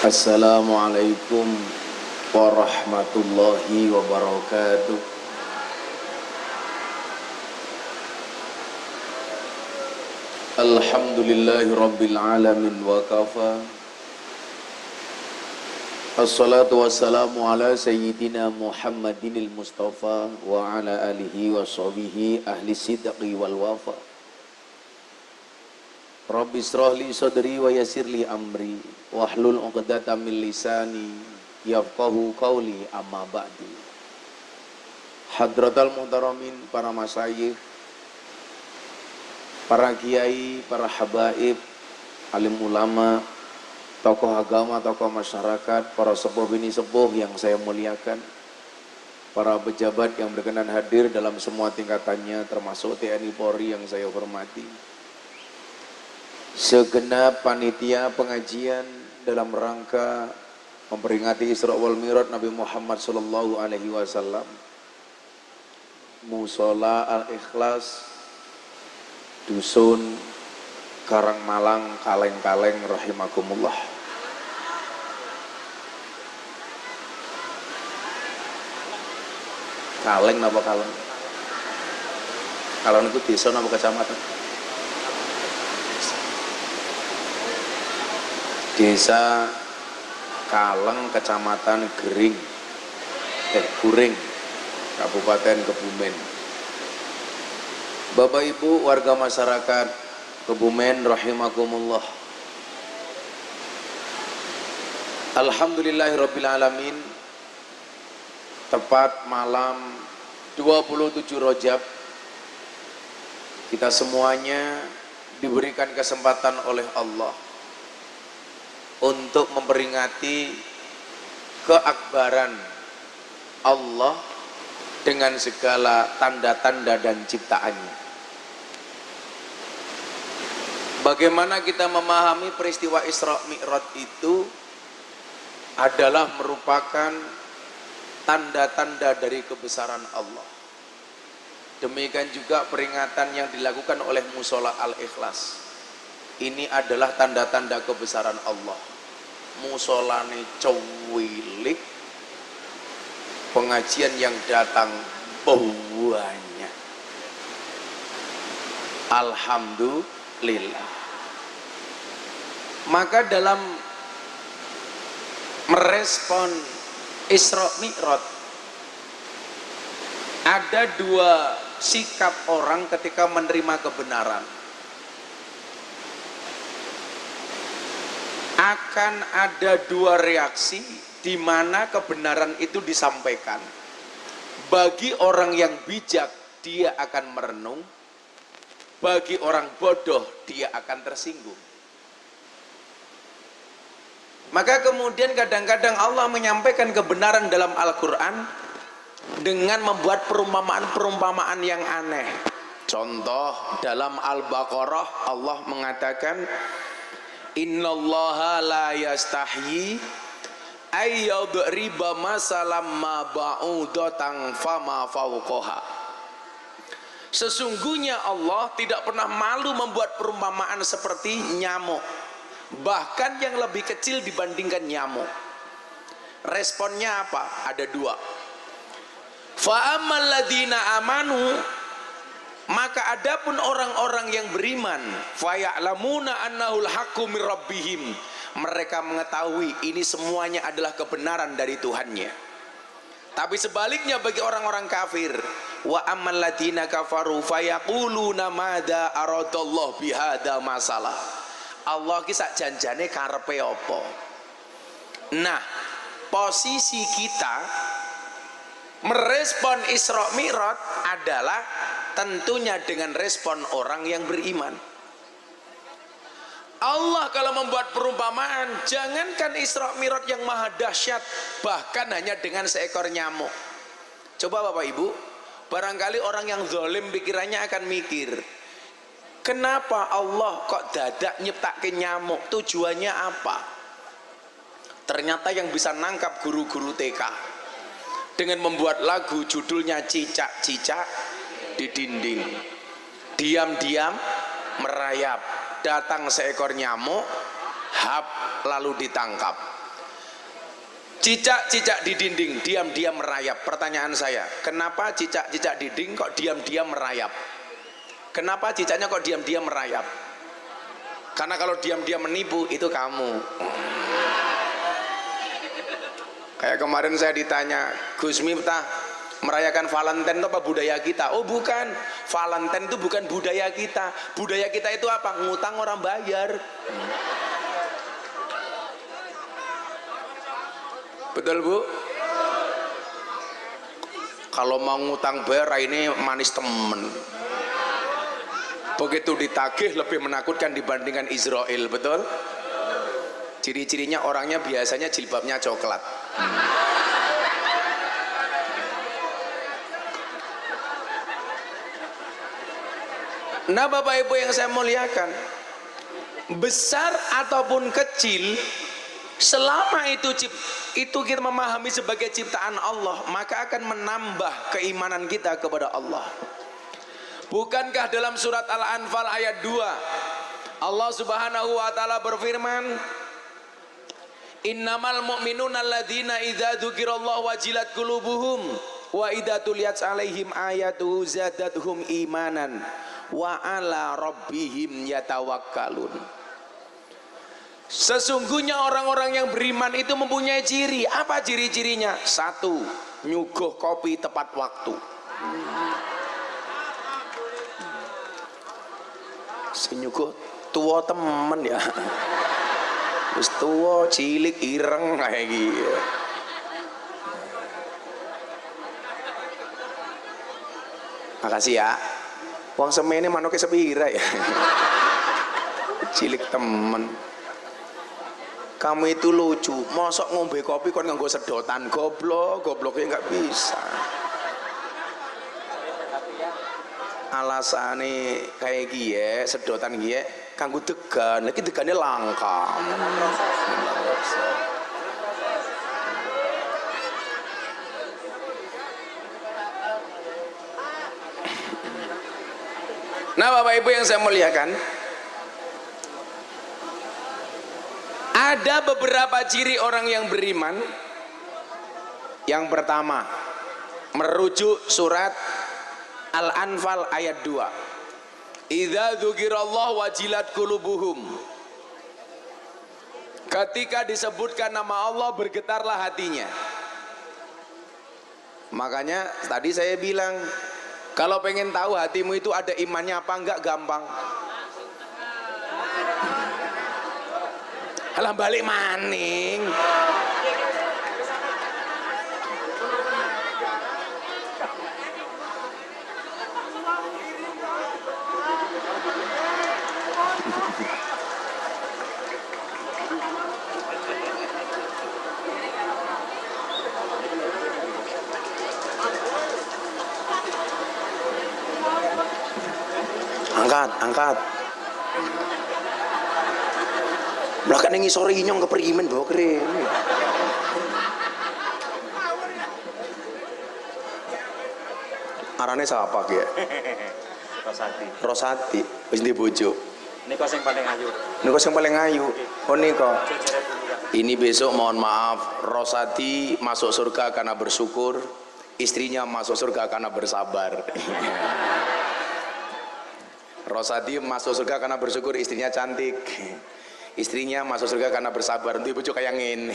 Assalamualaikum warahmatullahi wabarakatuh. Alhamdulillahi rabbil alamin wa kafa. Assalatu wassalamu ala sayyidina Muhammadinil Mustafa wa ala alihi wa sahbihi ahli sidqi wal wafa. Rabbi israh li sadri wa yassir li amri wahlul 'uqdatam min lisani yafqahu qawli amma ba'du. Hadratal muhtaramin, para masyayikh, para kiai, para habaib, alim ulama, tokoh agama, tokoh masyarakat, para sepuh bini sepuh yang saya muliakan, para pejabat yang berkenan hadir dalam semua tingkatannya, termasuk TNI Polri yang saya hormati, segenap panitia pengajian dalam rangka memperingati Isra wal Mi'raj Nabi Muhammad sallallahu alaihi wasallam, Musola Al-Ikhlas, Dusun Karangmalang, Kaleng-Kaleng, rahimakumullah. Kaleng napa Kaleng? Kaleng itu desa napa kecamatan? Desa Kaleng, Kecamatan Gering, Guring, Kabupaten Kebumen. Bapak Ibu warga masyarakat Kebumen rahimakumullah. Alhamdulillahirabbil alamin. Tepat malam 27 Rajab, kita semuanya diberikan kesempatan oleh Allah untuk memperingati keakbaran Allah dengan segala tanda-tanda dan ciptaannya. Bagaimana kita memahami peristiwa Isra Mi'raj itu adalah merupakan tanda-tanda dari kebesaran Allah. Demikian juga peringatan yang dilakukan oleh Musola Al-Ikhlas. Ini adalah tanda-tanda kebesaran Allah. Musolane cuwilik, pengajian yang datang banyak. Alhamdulillah. Maka dalam merespon Isra Mi'raj ada dua sikap orang ketika menerima kebenaran. Akan ada dua reaksi di mana kebenaran itu disampaikan. Bagi orang yang bijak, dia akan merenung. Bagi orang bodoh, dia akan tersinggung. Maka kemudian kadang-kadang Allah menyampaikan kebenaran dalam Al-Quran dengan membuat perumpamaan-perumpamaan yang aneh. Contoh dalam Al-Baqarah Allah mengatakan, Innallaha la yastahyi ayyadriba masalam ma ba'udatan fama fawqaha. Sesungguhnya Allah tidak pernah malu membuat perumpamaan seperti nyamuk, bahkan yang lebih kecil dibandingkan nyamuk. Responnya apa? Ada dua. Fa ammal ladzina amanu, maka adapun orang-orang yang beriman, faya'lamuna annahul haqqu mir rabbihim, mereka mengetahui ini semuanya adalah kebenaran dari Tuhannya. Tapi sebaliknya bagi orang-orang kafir, wa ammal ladzina kafaru fayaquluna madza aradallahu bihadza masalah. Allah ki sak janjane karepe apa? Nah, posisi kita merespon Isra Mi'raj adalah tentunya dengan respon orang yang beriman. Allah kalau membuat perumpamaan, jangankan Isra Mi'raj yang maha dahsyat, bahkan hanya dengan seekor nyamuk. Coba Bapak Ibu, barangkali orang yang zalim pikirannya akan mikir, kenapa Allah kok dadak nyiptakin nyamuk? Tujuannya apa? Ternyata yang bisa nangkap guru-guru TK dengan membuat lagu judulnya Cicak-cicak di dinding. Diam-diam merayap, datang seekor nyamuk, hap, lalu ditangkap. Cicak-cicak di dinding diam-diam merayap. Pertanyaan saya, kenapa cicak-cicak di dinding kok diam-diam merayap? Kenapa cicaknya kok diam-diam merayap? Karena kalau diam-diam menipu itu kamu. Kayak kemarin saya ditanya, Gus Miftah, merayakan Valentine itu apa budaya kita? Oh bukan, Valentine itu bukan budaya kita. Budaya kita itu apa? Ngutang orang bayar. Betul Bu? Kalau mau ngutang bayar ini manis temen. Begitu ditagih lebih menakutkan dibandingkan Israel, betul? Ciri-cirinya orangnya biasanya jilbabnya coklat. Nah Bapak Ibu yang saya muliakan, besar ataupun kecil, selama itu kita memahami sebagai ciptaan Allah, maka akan menambah keimanan kita kepada Allah. Bukankah dalam surat Al-Anfal ayat 2 Allah Subhanahu wa taala berfirman, innamal mu'minuna alladzina idza dzukirallahu wajilat qulubuhum wa idza tuliyat 'alaihim ayatuhu zadatuhum imanan wa 'ala rabbihim yatawakkalun. Sesungguhnya orang-orang yang beriman itu mempunyai ciri. Apa ciri-cirinya? 1, nyuguh kopi tepat waktu. Senyuguh tua temen ya. Wis tua cilik ireng kayak gitu. Makasih ya. Wong semene manoke sepira ya. Cilik temen. Kamu itu lucu, mosok ngombe kopi kon nganggo sedotan, gobloknya nggak bisa. Alasane kayak gie, sedotan gie, kanggo degan, lagi degannya langka. Nah Bapak Ibu yang saya muliakan, ada beberapa ciri orang yang beriman. Yang pertama, merujuk surat Al-Anfal ayat 2. Idza dzukirallahu wajilat qulubuhum. Ketika disebutkan nama Allah bergetarlah hatinya. Makanya tadi saya bilang, kalau pengen tahu hatimu itu ada imannya apa enggak, gampang. Alah balik maning. Angkat. Belakang nengi sore inyong keperimen bawa keren. Arane siapa ya? Rosati. Wis ndi bojo? Niko sing paling ayu. Oh niko. Ini besok mohon maaf, Rosati masuk surga karena bersyukur, istrinya masuk surga karena bersabar. Rosati masuk surga karena bersyukur, istrinya cantik. Istrinya masuk surga karena bersabar. Nanti bojo kayak ngene.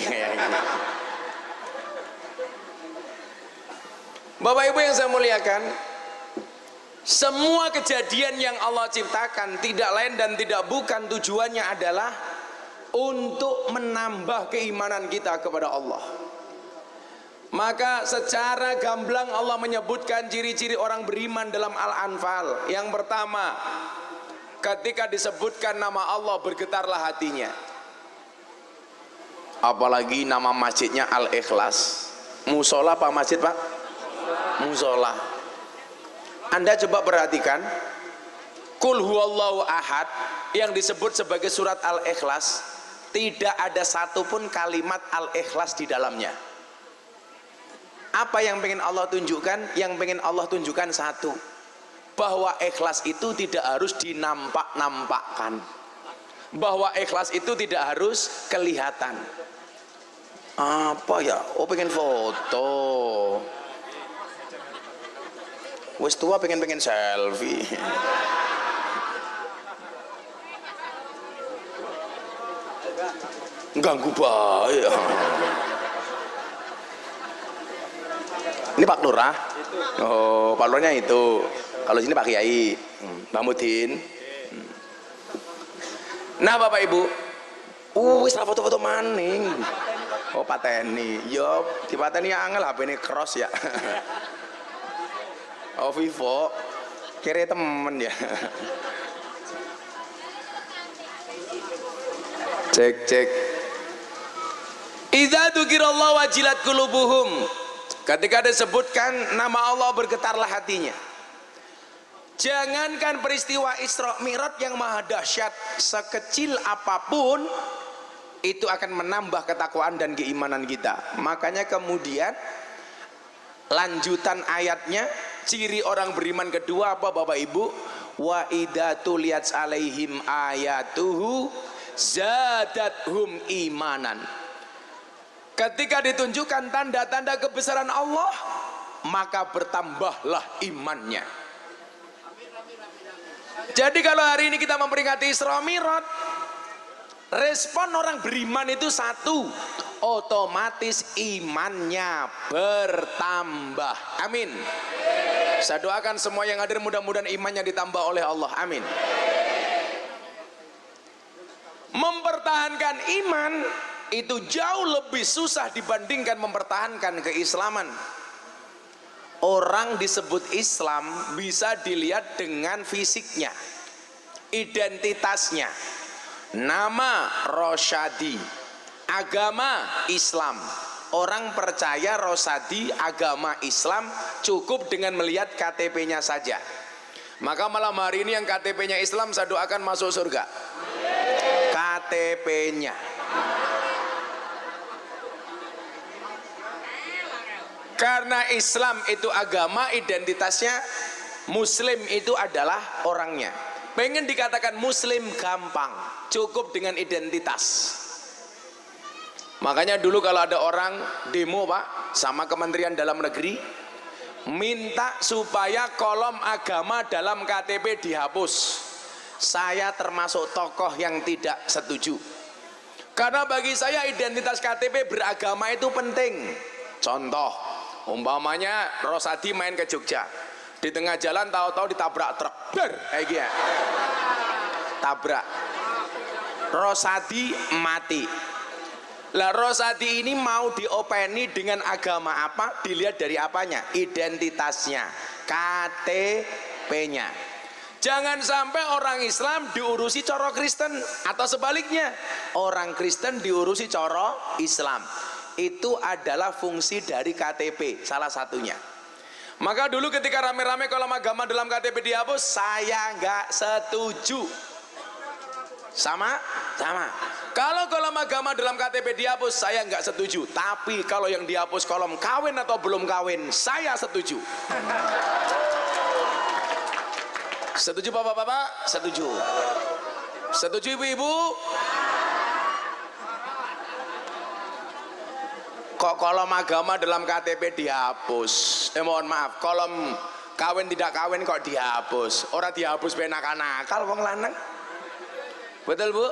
Bapak Ibu yang saya muliakan, semua kejadian yang Allah ciptakan tidak lain dan tidak bukan tujuannya adalah untuk menambah keimanan kita kepada Allah. Maka secara gamblang Allah menyebutkan ciri-ciri orang beriman dalam Al-Anfal. Yang pertama, ketika disebutkan nama Allah bergetarlah hatinya. Apalagi nama masjidnya Al-Ikhlas. Musola apa masjid Pak? Musola. Anda coba perhatikan, Qul huwallahu ahad yang disebut sebagai surat Al-Ikhlas, tidak ada satupun kalimat Al-Ikhlas di dalamnya. Apa yang pengen Allah tunjukkan? Yang pengen Allah tunjukkan satu, bahwa ikhlas itu tidak harus dinampak-nampakkan, bahwa ikhlas itu tidak harus kelihatan. Apa ya? Oh, pengen foto. Wis tua pengen selfie. Ganggu bae. Ini Pak Lurah. Oh, Pak Lurahnya itu. Kalau sini Pak Kiai, Mbak Mudin. Nah, Bapak Ibu, wis lah foto-foto maning. Oh, pateni. Yo, di pateni angel HP ini cross ya. Oh, Vivo. Kira temen ya. Cek. Idza dzukirallahu wajilat qulubuhum. Ketika disebutkan nama Allah bergetarlah hatinya. Jangankan peristiwa Isra Mi'raj yang maha dahsyat, sekecil apapun itu akan menambah ketakwaan dan keimanan kita. Makanya kemudian lanjutan ayatnya, ciri orang beriman kedua apa Bapak Ibu? Wa idza tuliyat alaihim ayatuhu zadathum imanan. Ketika ditunjukkan tanda-tanda kebesaran Allah, maka bertambahlah imannya. Jadi kalau hari ini kita memperingati Isra Mi'raj, respon orang beriman itu satu, otomatis imannya bertambah. Amin. Saya doakan semua yang hadir mudah-mudahan imannya ditambah oleh Allah. Amin. Mempertahankan iman itu jauh lebih susah dibandingkan mempertahankan keislaman. Orang disebut Islam bisa dilihat dengan fisiknya, identitasnya. Nama Rosyadi, agama Islam. Orang percaya Rosyadi agama Islam cukup dengan melihat KTP-nya saja. Maka malam hari ini yang KTP-nya Islam saya doakan masuk surga. KTP-nya. Karena Islam itu agama, identitasnya Muslim itu adalah orangnya. Pengen dikatakan Muslim gampang, cukup dengan identitas. Makanya dulu kalau ada orang demo Pak sama Kementerian Dalam Negeri, minta supaya kolom agama dalam KTP dihapus. Saya termasuk tokoh yang tidak setuju. Karena bagi saya identitas KTP beragama itu penting. Contoh, umpamanya Rosyadi main ke Jogja, di tengah jalan tahu-tahu ditabrak truk, kayak gini, tabrak, Rosyadi mati. Lah Rosyadi ini mau diopeni dengan agama apa? Dilihat dari apanya? Identitasnya, KTP-nya. Jangan sampai orang Islam diurusi coro Kristen, atau sebaliknya orang Kristen diurusi coro Islam. Itu adalah fungsi dari KTP, salah satunya. Maka dulu ketika rame-rame kolom agama dalam KTP dihapus, saya nggak setuju. Sama. Kalau kolom agama dalam KTP dihapus, saya nggak setuju. Tapi kalau yang dihapus kolom kawin atau belum kawin, saya setuju. Setuju Bapak-bapak? Setuju. Setuju Ibu-ibu? Kok kolom agama dalam KTP dihapus? Mohon maaf, kolom kawin tidak kawin kok dihapus? Orang dihapus ben nakal wong lanang. Betul Bu?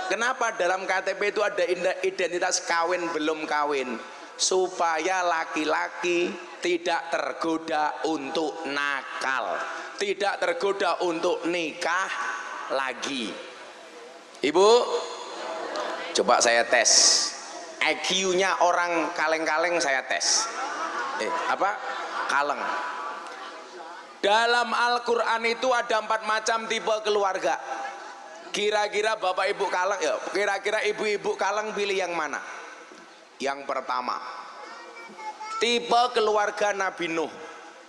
Kenapa dalam KTP itu ada identitas kawin belum kawin? Supaya laki-laki tidak tergoda untuk nakal, tidak tergoda untuk nikah lagi. Ibu, coba saya tes IQ-nya orang kaleng-kaleng, saya tes. Kaleng. Dalam Al-Quran itu ada 4 macam tipe keluarga. Kira-kira Bapak Ibu kaleng, ya, kira-kira ibu-ibu kaleng pilih yang mana? Yang pertama, tipe keluarga Nabi Nuh.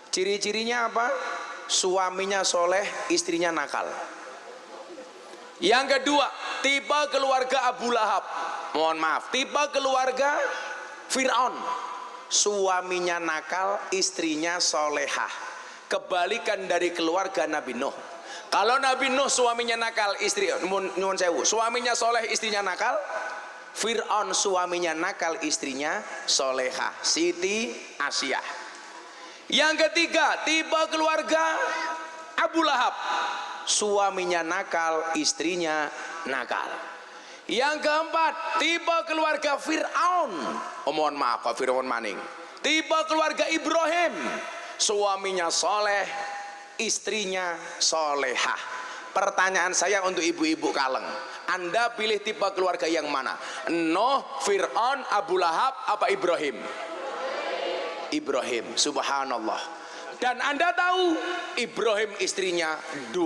Ciri-cirinya apa? Suaminya soleh, istrinya nakal. Yang kedua, tipe keluarga Abu Lahab. Mohon maaf, tipe keluarga Fir'aun. Suaminya nakal, istrinya solehah. Kebalikan dari keluarga Nabi Nuh. Kalau Nabi Nuh suaminya nakal, istri nyuwun sewu, suaminya soleh, istrinya nakal, Fir'aun suaminya nakal, istrinya solehah, Siti Asyah. Yang ketiga, tipe keluarga Abu Lahab, suaminya nakal, istrinya nakal. Yang keempat, tipe keluarga Fir'aun, mohon maaf Pak Fir'aun maning, tipe keluarga Ibrahim, suaminya soleh, istrinya solehah. Pertanyaan saya untuk ibu-ibu Kaleng, Anda pilih tipe keluarga yang mana? Nuh, Fir'aun, Abu Lahab, apa Ibrahim? Ibrahim, subhanallah. Dan Anda tahu Ibrahim istrinya 2.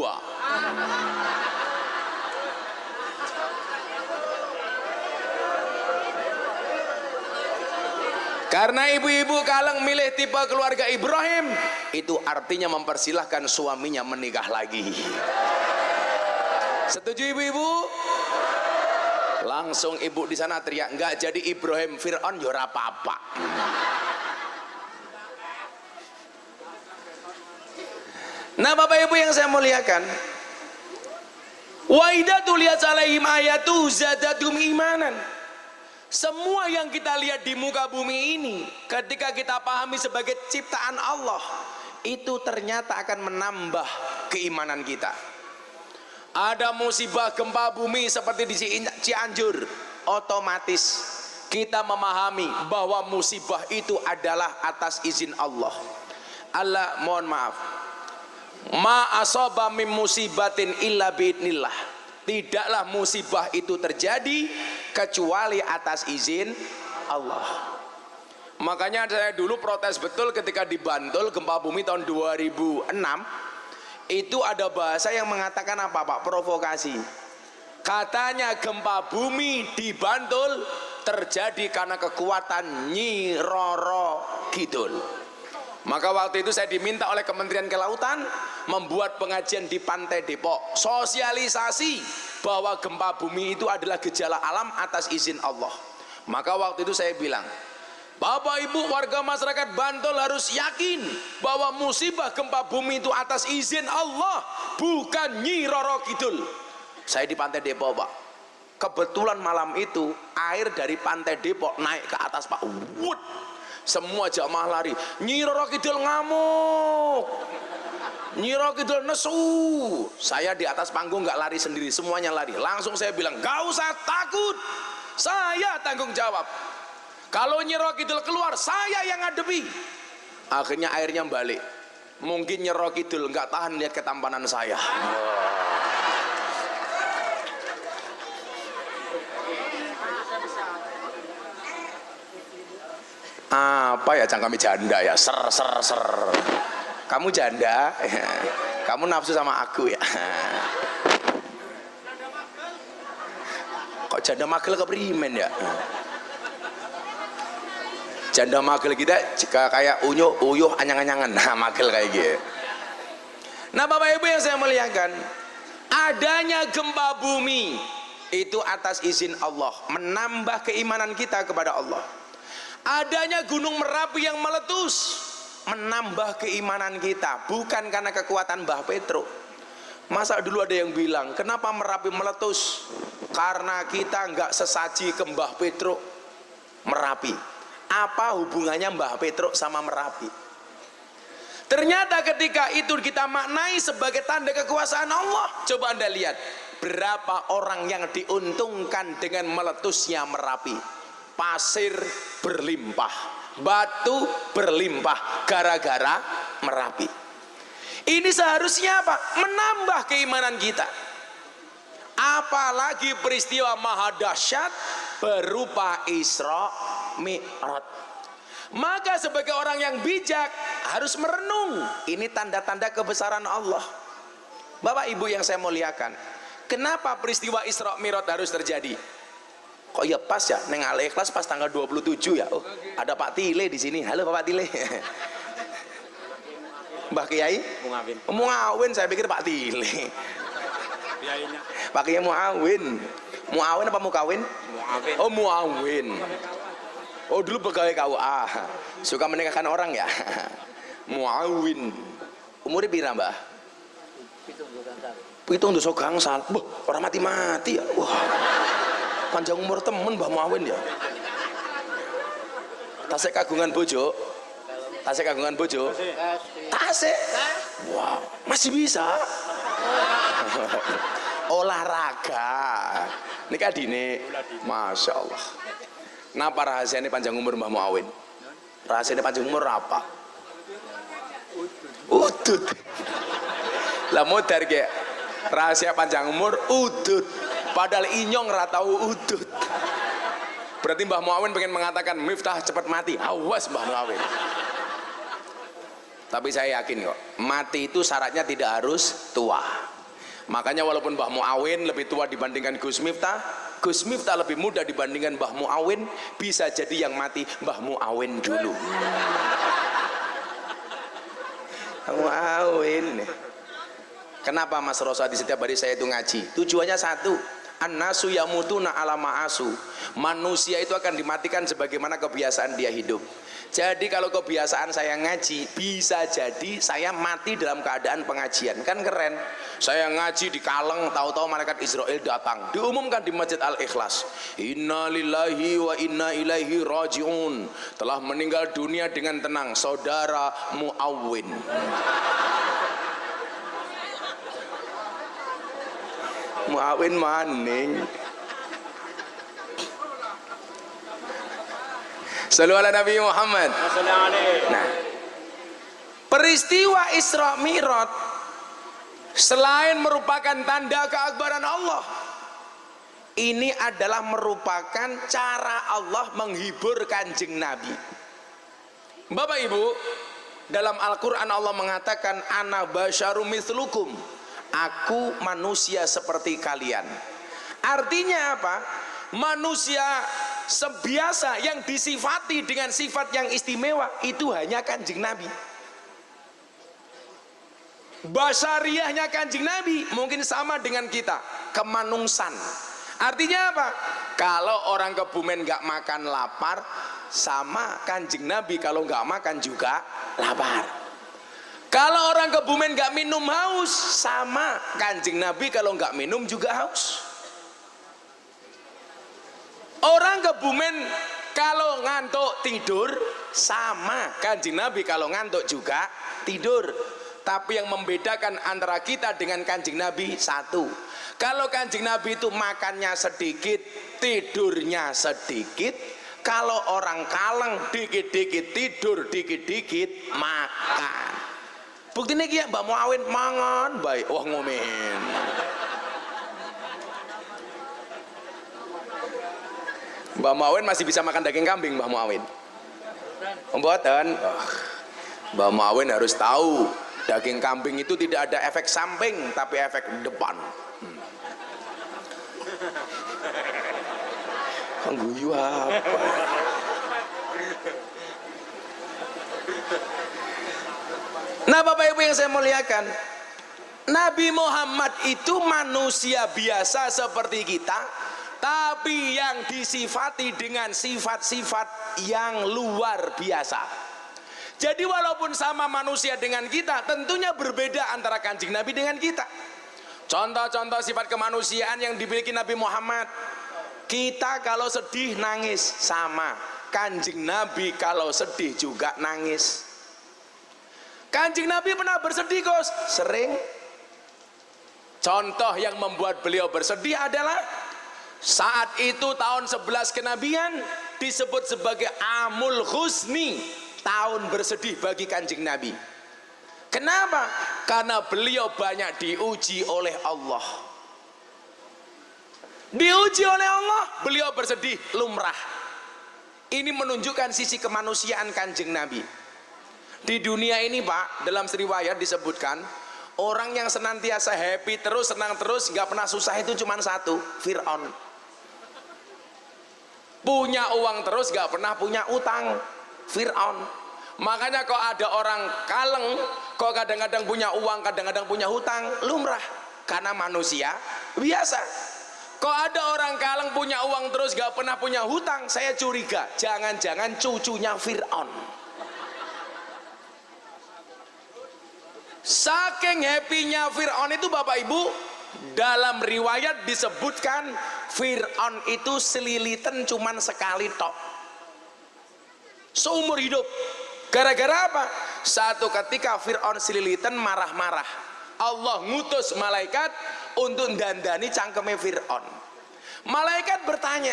Karena ibu-ibu Kaleng milih tipe keluarga Ibrahim, itu artinya mempersilahkan suaminya menikah lagi. Setuju ibu-ibu? Langsung ibu di sana teriak, enggak jadi Ibrahim Fir'aun ya ora apa-apa. Nah Bapak Ibu yang saya muliakan, wa idza tuliyat alaihim ayatu zadatum imanan. Semua yang kita lihat di muka bumi ini, ketika kita pahami sebagai ciptaan Allah, itu ternyata akan menambah keimanan kita. Ada musibah gempa bumi seperti di Cianjur, otomatis kita memahami bahwa musibah itu adalah atas izin Allah. Allah, mohon maaf, ma asaba min musibatin illa biidnillah. Tidaklah musibah itu terjadi kecuali atas izin Allah. Makanya saya dulu protes betul ketika di Bantul gempa bumi tahun 2006. Itu ada bahasa yang mengatakan apa Pak? Provokasi. Katanya gempa bumi di Bantul terjadi karena kekuatan Nyi Roro Kidul. Maka waktu itu saya diminta oleh Kementerian Kelautan membuat pengajian di Pantai Depok, sosialisasi bahwa gempa bumi itu adalah gejala alam atas izin Allah. Maka waktu itu saya bilang, Bapak Ibu warga masyarakat Bantul harus yakin bahwa musibah gempa bumi itu atas izin Allah, bukan Nyi Roro Kidul. Saya di Pantai Depok Pak, kebetulan malam itu air dari Pantai Depok naik ke atas Pak, wud, semua jamaah lari. Nyi Roro Kidul ngamuk, Nyi Roro Kidul nesu. Saya di atas panggung nggak lari sendiri, semuanya lari. Langsung saya bilang, gak usah takut, saya tanggung jawab. Kalau Nyi Roro Kidul keluar, saya yang ngadepi. Akhirnya airnya balik. Mungkin Nyi Roro Kidul nggak tahan lihat ketampanan saya. Apa ya cangkami janda ya, ser. Kamu janda, kamu nafsu sama aku ya. Kok janda magel keprimen ya? Janda magel kita jika kayak uyuh anyang-anyangan, nah magel kayak gitu. Nah Bapak Ibu yang saya muliakan, adanya gempa bumi itu atas izin Allah, menambah keimanan kita kepada Allah. Adanya gunung Merapi yang meletus, menambah keimanan kita, bukan karena kekuatan Mbah Petro. Masa dulu ada yang bilang, kenapa Merapi meletus? Karena kita nggak sesaji ke Mbah Petro Merapi. Apa hubungannya Mbah Petro sama Merapi? Ternyata ketika itu kita maknai sebagai tanda kekuasaan Allah. Coba Anda lihat, berapa orang yang diuntungkan dengan meletusnya Merapi. Pasir berlimpah, batu berlimpah gara-gara Merapi. Ini seharusnya apa? Menambah keimanan kita. Apalagi peristiwa maha dahsyat berupa Isra Mi'raj. Maka sebagai orang yang bijak harus merenung. Ini tanda-tanda kebesaran Allah. Bapak Ibu yang saya muliakan, kenapa peristiwa Isra Mi'raj harus terjadi? Kok ya pas ya, neng Al-Ikhlas pas tanggal 27 ya. Oh, ada Pak Tile di sini. Halo Pak Tile. Mbah Kiai? Muawin, saya pikir Pak Tile. Pak Kiai Muawin. Muawin apa Mukawin? Muawin. Oh Muawin. Oh dulu pegawai KUA. Suka menikahkan orang ya. Muawin. Umurnya pira Mbah? Pitung dosa gangsal. Orang mati-mati ya. Wah. Panjang umur temen Mbah Muawin ya. Tasik kagungan bojo. Tasik kagungan bojo. Tasik. Wow, masih bisa. Olahraga. Ini kan dini. Masya Allah. Napa rahasianya panjang umur Mbah Muawin? Rahasianya panjang umur apa? Udut. Lah modar kayak rahasia panjang umur udut. Padahal inyong ratau udut. Berarti Mbah Muawin pengen mengatakan Miftah cepat mati. Awas Mbah Muawin. Tapi saya yakin kok, mati itu syaratnya tidak harus tua. Makanya walaupun Mbah Muawin lebih tua dibandingkan Gus Miftah, Gus Miftah lebih muda dibandingkan Mbah Muawin, bisa jadi yang mati Mbah Muawin dulu. Muawin. Kenapa Mas Rosa di setiap hari saya itu ngaji? Tujuannya satu, an-nasu yamutuna ala ma'asu. Manusia itu akan dimatikan sebagaimana kebiasaan dia hidup. Jadi kalau kebiasaan saya ngaji, bisa jadi saya mati dalam keadaan pengajian. Kan keren. Saya ngaji di Kaleng, tahu-tahu malaikat Israel datang. Diumumkan di Masjid Al-Ikhlas. Inna lillahi wa inna ilaihi raji'un. Telah meninggal dunia dengan tenang saudara Muawin. Muawin maning. Sallu ala Nabi Muhammad. Nah, peristiwa Isra Mi'raj selain merupakan tanda keakbaran Allah, ini adalah merupakan cara Allah menghibur kanjeng Nabi. Bapak Ibu, dalam Al-Quran Allah mengatakan ana basyarum mithlukum, aku manusia seperti kalian. Artinya apa? Manusia sebiasa yang disifati dengan sifat yang istimewa itu hanya kanjeng Nabi. Basyariahnya kanjeng Nabi mungkin sama dengan kita, kemanungsan. Artinya apa? Kalau orang Kebumen nggak makan lapar, sama kanjeng Nabi kalau nggak makan juga lapar. Kalau orang Kebumen nggak minum haus, sama kanjeng Nabi kalau nggak minum juga haus. Orang Kebumen kalau ngantuk tidur, sama kanjeng Nabi kalau ngantuk juga tidur. Tapi yang membedakan antara kita dengan kanjeng Nabi satu, kalau kanjeng Nabi itu makannya sedikit, tidurnya sedikit. Kalau orang Kaleng dikit-dikit tidur, dikit-dikit makan. Bukti ini ya Mbak Muawin mangan baik, wah ngomen. Mbak Muawin masih bisa makan daging kambing, Mbak Muawin. Mboten. Mbak Muawin harus tahu, daging kambing itu tidak ada efek samping, tapi efek depan. Guyu apa? Nah, Bapak Ibu yang saya muliakan, Nabi Muhammad itu manusia biasa seperti kita, tapi yang disifati dengan sifat-sifat yang luar biasa. Jadi walaupun sama manusia dengan kita, tentunya berbeda antara kanjeng Nabi dengan kita. Contoh-contoh sifat kemanusiaan yang dimiliki Nabi Muhammad. Kita kalau sedih nangis, sama kanjeng Nabi kalau sedih juga nangis. Kanjeng Nabi pernah bersedih Gus? Sering. Contoh yang membuat beliau bersedih adalah saat itu tahun 11 kenabian disebut sebagai Amul Husni, tahun bersedih bagi kanjeng Nabi. Kenapa? Karena beliau banyak diuji oleh Allah. Diuji oleh Allah, beliau bersedih lumrah. Ini menunjukkan sisi kemanusiaan kanjeng Nabi. Di dunia ini Pak, dalam riwayat disebutkan, orang yang senantiasa happy terus, senang terus, nggak pernah susah itu cuma satu, Fir'aun. Punya uang terus, nggak pernah punya utang, Fir'aun. Makanya kok ada orang Kaleng, kok kadang-kadang punya uang, kadang-kadang punya hutang, lumrah. Karena manusia biasa. Kok ada orang Kaleng punya uang terus gak pernah punya hutang, saya curiga jangan-jangan cucunya Fir'aun. Saking happy-nya Fir'aun itu Bapak Ibu, Dalam riwayat disebutkan Fir'aun itu selilitan cuman sekali tok seumur hidup. Gara-gara apa? Satu ketika Fir'aun selilitan marah-marah, Allah ngutus malaikat untuk dandani cangkeme Fir'aun. Malaikat bertanya,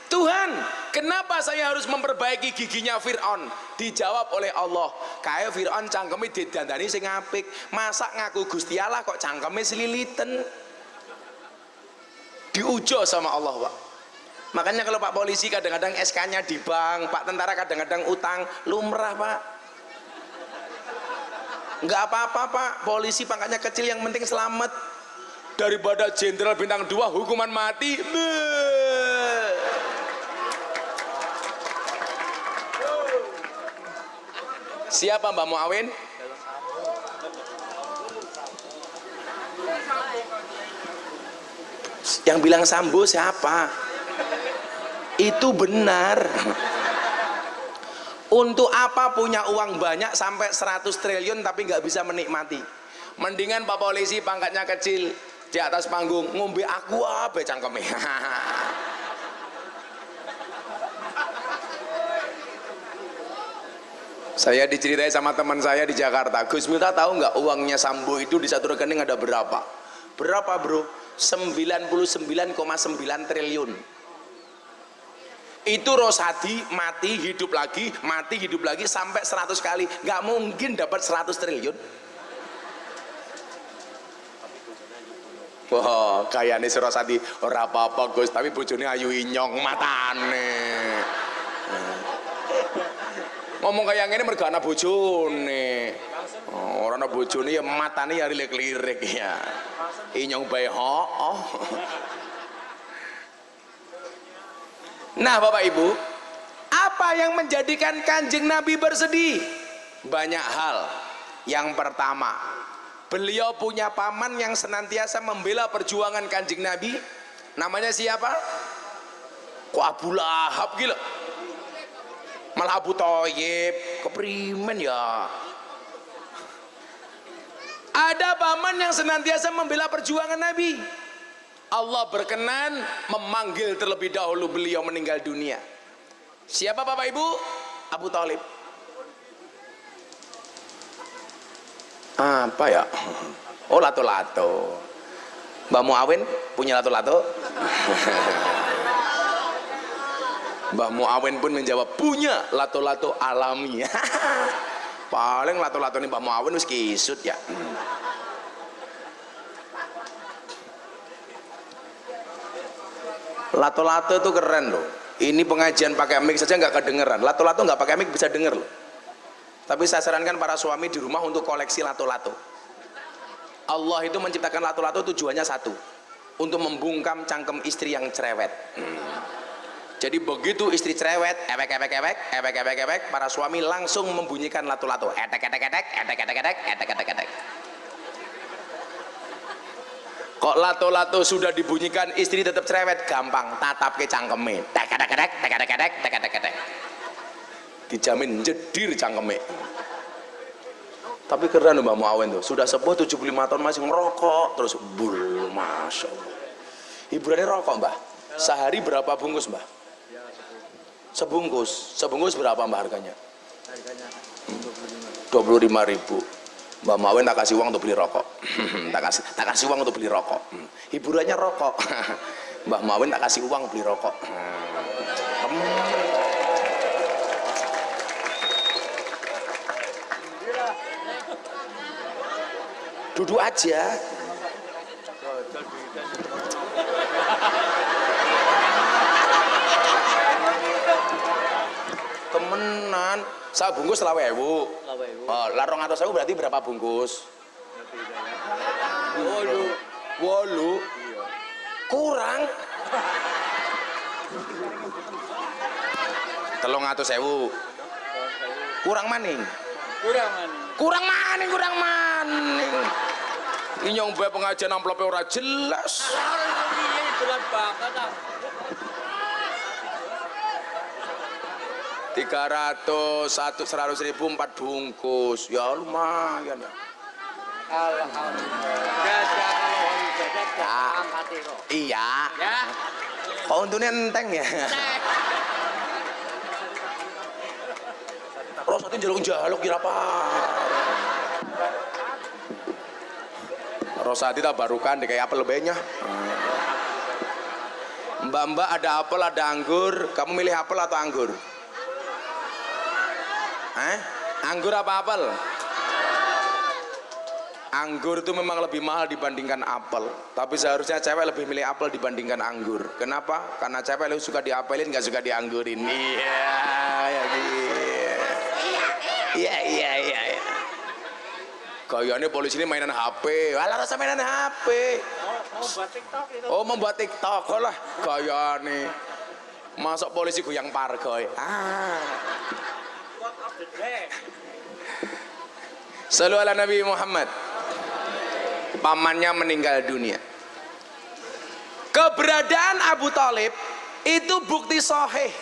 Tuhan, kenapa saya harus memperbaiki giginya Fir'aun? Dijawab oleh Allah, kayak Fir'aun cangkeme didandani sing apik, masa ngaku Gusti Allah kok cangkeme selilitan? Diujo sama Allah, Pak. Makanya kalau Pak polisi kadang-kadang SK-nya di bank, Pak tentara kadang-kadang utang, lumrah, Pak. Nggak apa-apa, Pak. Polisi pangkatnya kecil, yang penting selamat. Daripada jenderal bintang 2 hukuman mati. Siapa Mbak Muawin? Yang bilang Sambo siapa? Itu benar. Untuk apa punya uang banyak sampai 100 triliun tapi nggak bisa menikmati? Mendingan Pak polisi pangkatnya kecil di atas panggung ngombe aqua be cangkeme. Saya diceritai sama teman saya di Jakarta, Gus Miftah tahu nggak uangnya Sambo itu di satu rekening ada berapa? Berapa bro? 99,9 triliun. Itu Rosadi mati hidup lagi sampai 100 kali, nggak mungkin dapat 100 triliun. Wah, kayaknya si Rosadi ora apa-apa Gus, tapi bojone ayu inyong matane. Ngomong kayak gini mergo ana bojone. Ora ana bojone ya matane ya lirik-lirik ya. Inyong bae ho. Nah, Bapak Ibu, apa yang menjadikan Kanjeng Nabi bersedih? Banyak hal. Yang pertama, beliau punya paman yang senantiasa membela perjuangan Kanjeng Nabi. Namanya siapa? Kok Abu Lahab gila? Malah Abu Thayyib, keprimen ya. Ada paman yang senantiasa membela perjuangan Nabi. Allah berkenan memanggil terlebih dahulu beliau meninggal dunia. Siapa Bapak Ibu? Abu Thalib. Apa ya? Oh, lato-lato. Mbak Muawin punya lato-lato? Mbah Muawin pun menjawab punya lato-lato alami. Paling lato-lato ini Mbah Muawin wis kisut ya. Lato-lato itu keren loh. Ini pengajian pakai mic saja nggak kedengeran. Lato-lato nggak pakai mic bisa denger loh. Tapi saya sarankan para suami di rumah untuk koleksi lato-lato. Allah itu menciptakan lato-lato tujuannya satu, untuk membungkam cangkem istri yang cerewet. Jadi begitu istri cerewet, ewek, para suami langsung membunyikan lato-lato. Etek. Kok lato-lato sudah dibunyikan istri tetap cerewet, gampang, tatap ke cangkeme. Tek. Dijamin jedir cangkeme. Tapi keren Mbak Muawin tuh, sudah sepuh 75 tahun masih ngerokok terus bul, masya Allah. Hiburannya rokok Mbah. Sehari berapa bungkus Mbah? Sebungkus berapa Mbak harganya? Harganya 25.000. Mbak Mawin tak kasih uang untuk beli rokok. tak kasih uang untuk beli rokok. Hiburannya rokok. Mbak Mawin tak kasih uang beli rokok. Duduk aja. Temenan, saya bungkus 20.000. Oh, larong atau saya berarti berapa bungkus? 8. Kurang. 300.000. Kurang maning. Inyong bae pengajian amplopnya ora jelas. 100.000 4 bungkus ya lumayan ya. Alhamdulillah. Ya. Iya. Ya. Kok untungnya enteng ya? Rosati jaluk kira apa? Rosati tak barukan deh kayak apel lebihnya. Mbak-mbak ada apel ada anggur, kamu milih apel atau anggur? Anggur apa apel? Anggur itu memang lebih mahal dibandingkan apel, tapi seharusnya cewek lebih milih apel dibandingkan anggur. Kenapa? Karena cewek lebih suka diapelin, nggak suka dianggurin. Iya, ya gitu. Iya. Kayaknya polisi ini mainan HP. Alah rasa mainan HP. Membuat TikTok itu. Oh membuat TikTok lah. Kayaknya masuk polisi goyang pargoy. Quote of the day. Shallu ala Nabi Muhammad. Pamannya meninggal dunia. Keberadaan Abu Thalib itu bukti sahih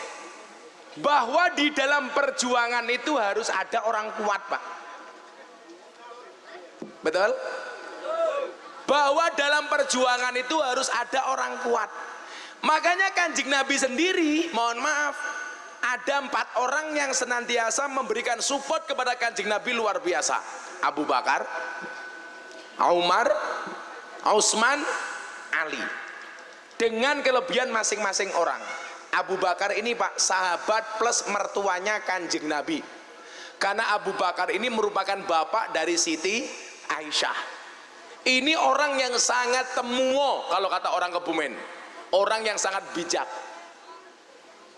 bahwa di dalam perjuangan itu harus ada orang kuat, Pak. Betul? Bahwa dalam perjuangan itu harus ada orang kuat. Makanya Kanjeng Nabi sendiri, mohon maaf, ada 4 orang yang senantiasa memberikan support kepada Kanjeng Nabi luar biasa. Abu Bakar, Umar, Utsman, Ali. Dengan kelebihan masing-masing orang. Abu Bakar ini Pak, sahabat plus mertuanya Kanjeng Nabi. Karena Abu Bakar ini merupakan bapak dari Siti Aisyah. Ini orang yang sangat temuo kalau kata orang Kebumen. Orang yang sangat bijak.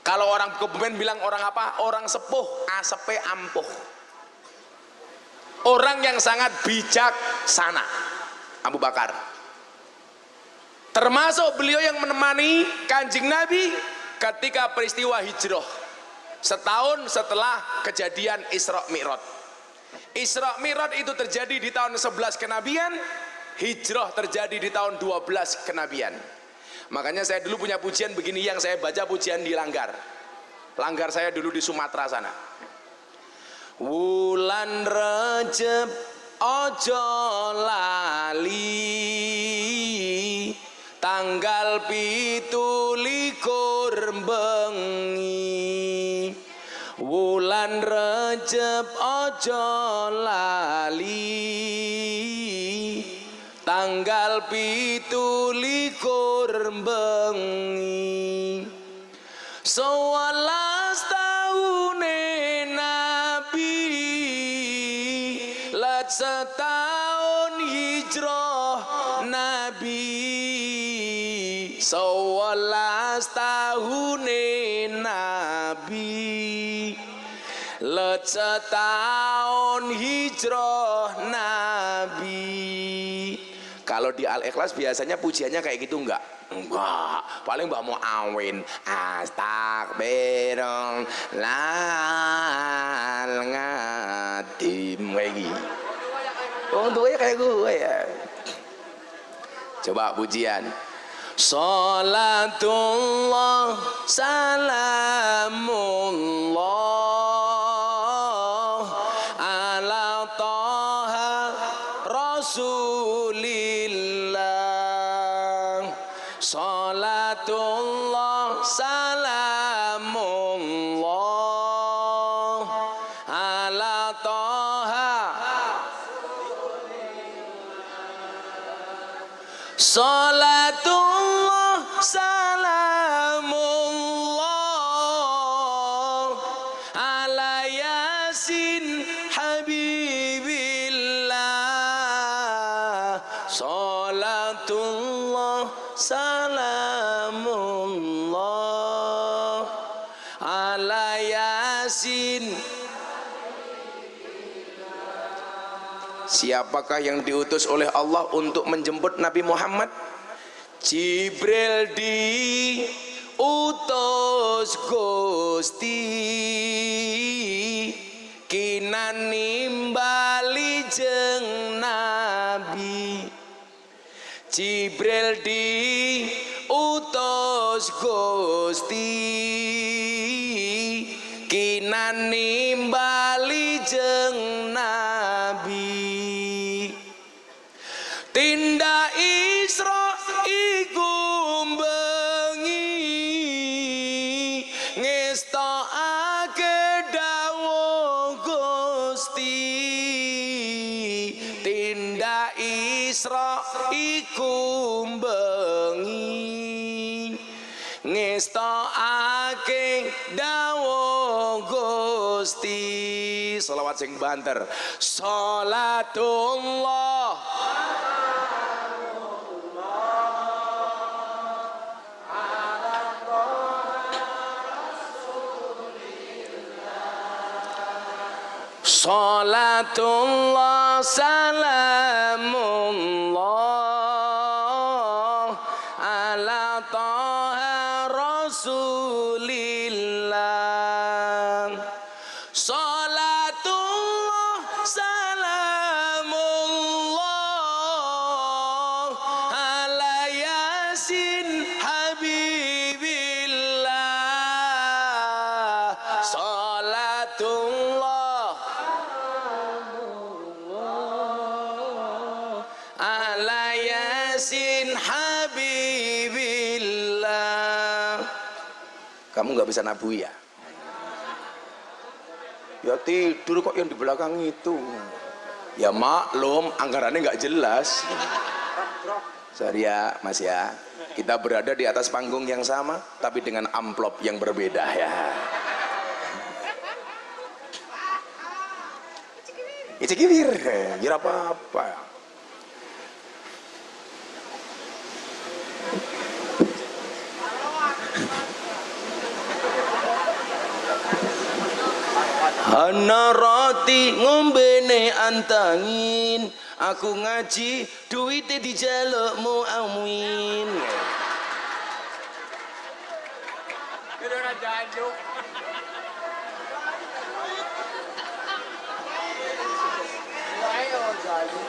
Kalau orang Kebumen bilang orang apa? Orang sepuh, asepe ampuh. Orang yang sangat bijak sana, Abu Bakar. Termasuk beliau yang menemani Kanjeng Nabi ketika peristiwa hijrah. Setahun setelah kejadian Isra Mi'raj. Isra Mi'raj itu terjadi di tahun 11 kenabian, hijrah terjadi di tahun 12 kenabian. Makanya saya dulu punya pujian begini yang saya baca pujian di Langgar. Langgar saya dulu di Sumatera sana. Wulan Rejeb ojo lali, tanggal 17 bengi. Wulan Rejeb ojo lali, tanggal 17 bengi. 11 tahun Nabi, let setahun hijrah Nabi. 11 tahun Nabi, let setahun hijrah Nabi. Kalau di Al-Ikhlas biasanya pujiannya kayak gitu enggak? Enggak, paling mbak mau awin astagfirullah ngadim kayak gitu. Oh, tuanya kayak gue ya. Coba pujian. Salatullah salamullah ala taha rasulillah. Salatullah salamullah ala taha. Salatullah salamullah ala yasin habibillah. Salatullah salamullah ala yasin. Siapakah yang diutus oleh Allah untuk menjemput Nabi Muhammad? Jibril diutus Gusti kinan nimbali jeng Nabi. Jibril diutus Gusti kinan nimbali jeng Nabi. Tindak Isra ngestokake dawuh Gusti tindak Isra iku bengi ngestokake dawuh Gusti selawat sing banter salatullah salatullah salamullah ala taha rasulillah salatullah salamullah ala yasin habibillah salatullah ala yasin habibillah. Kamu nggak bisa nabui ya? Ya tidur kok yang di belakang itu. Ya maklum anggarannya nggak jelas. Sorry ya Mas ya, kita berada di atas panggung yang sama tapi dengan amplop yang berbeda ya. Icikibir, kira apa-apa. Ana roti ngombene antangin aku ngaji duwite dijalukmu amin Itu udah janjuk. Ayo janjuk.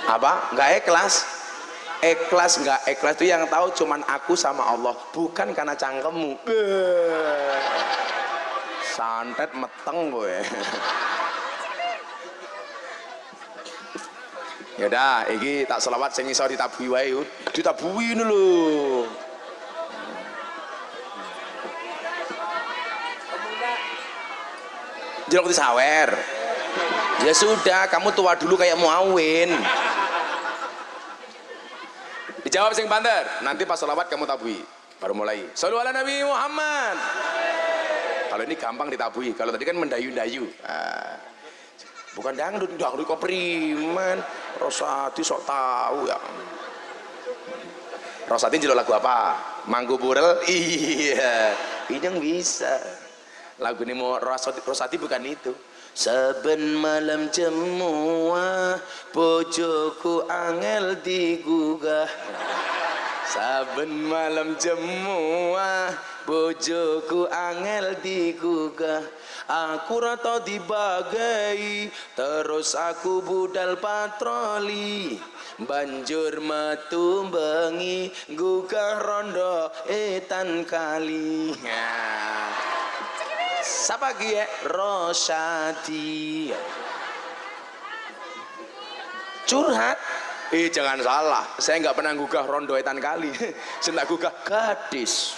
apa? Nggak ikhlas? Ikhlas nggak ikhlas itu yang tahu cuman aku sama Allah bukan karena cangkemmu santet meteng gue yaudah iki tak selawat sing iso ditabui wae ditabui ini lho jelok disawer ya sudah kamu tua dulu kayak Muawin dijawab sing banter nanti pas selawat kamu tabui baru mulai shollu ala Nabi Muhammad kalau ini gampang ditabui kalau tadi kan mendayu-dayu bukan dangdut kok priman Rosati sok tahu ya Rosati jelok lagu apa Manggu Burel iya ini yang bisa lagu ini mau Rosati bukan itu saben malam jemua bojoku angel digugah saben malam jemua bojoku angel digugah aku rata dibagai terus aku budal patroli banjur metu bengi gugah rondo etan kali siapa gie Rosati curhat jangan salah saya nggak pernah gugah rondo etan kali saya tak gugah gadis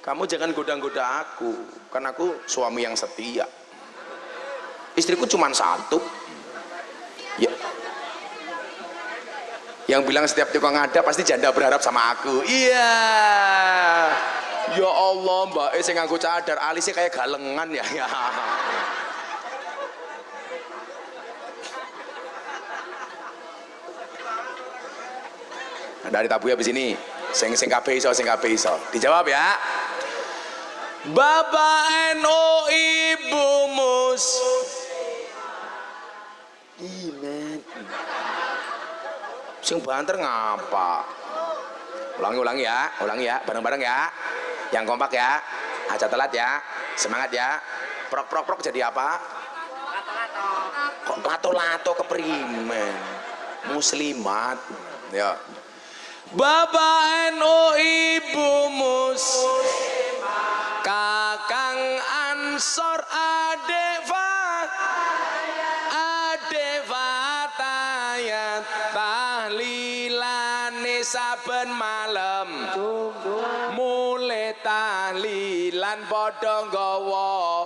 kamu jangan goda-goda aku karena aku suami yang setia istriku cuma satu ya yang bilang setiap tukang ada pasti janda berharap sama aku iya ya Allah mbak saya nganggo cadar alisnya kayak galengan ya dari tabu habis ini sing kabeh iso dijawab ya Bapak NU Ibu Mus Iman sing banter ngapa ulangi ya bareng-bareng ya yang kompak ya aja telat ya semangat ya prok jadi apa kok lato-lato keprimen muslimat ya Bapak NU Ibu Mus Kakang Ansor Adek Fatayat tahlilane saben malam mulai tahlilan padha nggawa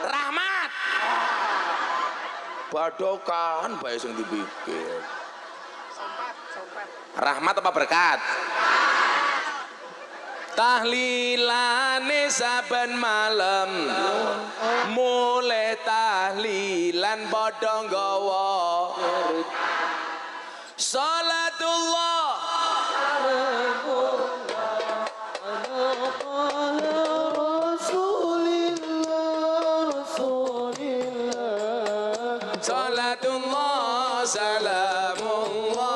rahmat badokan bae sing dipikir rahmat apa berkat tahlilane saben malam mulai tahlilan padha nggawa salatullah salatullah salamullah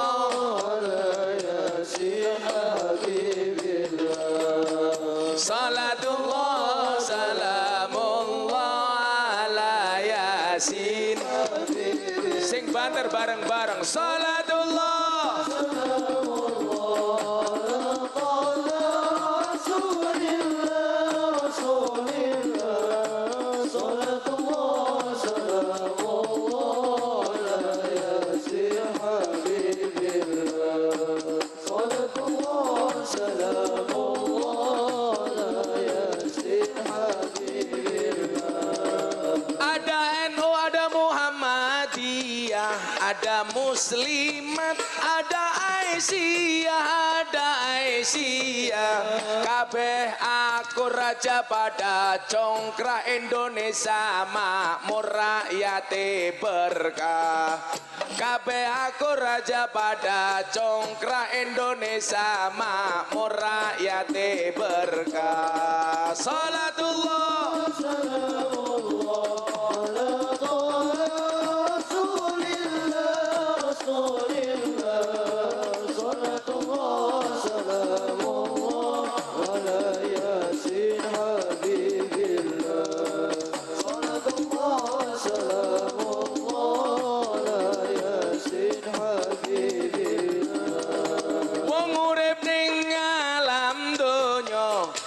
salatullah salamullah ala yasin sing banter bareng-bareng salatullah ada muslimat, ada Aisyah, kabeh aku raja pada congkrah Indonesia makmur rakyate berkah. Kabeh aku raja pada congkrah Indonesia makmur rakyate berkah. Salatullah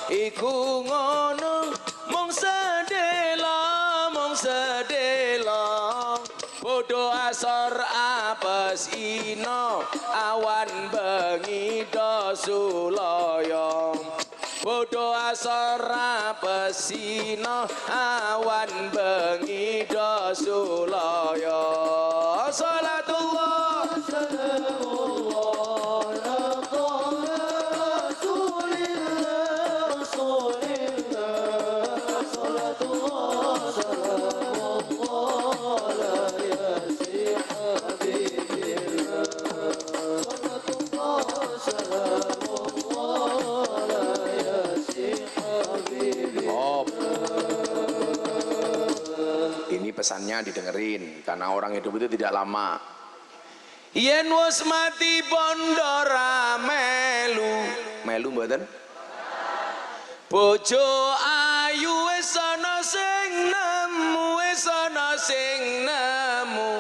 iku ngono mung sedelo bodho asor apes ino awan bengi do sulaya bodho asor apes ino awan bengi do sulaya salatullah pesannya didengerin karena orang hidup itu tidak lama. Yen wis mati bondo ra melu mboten bojo ayu wis ana sing nemu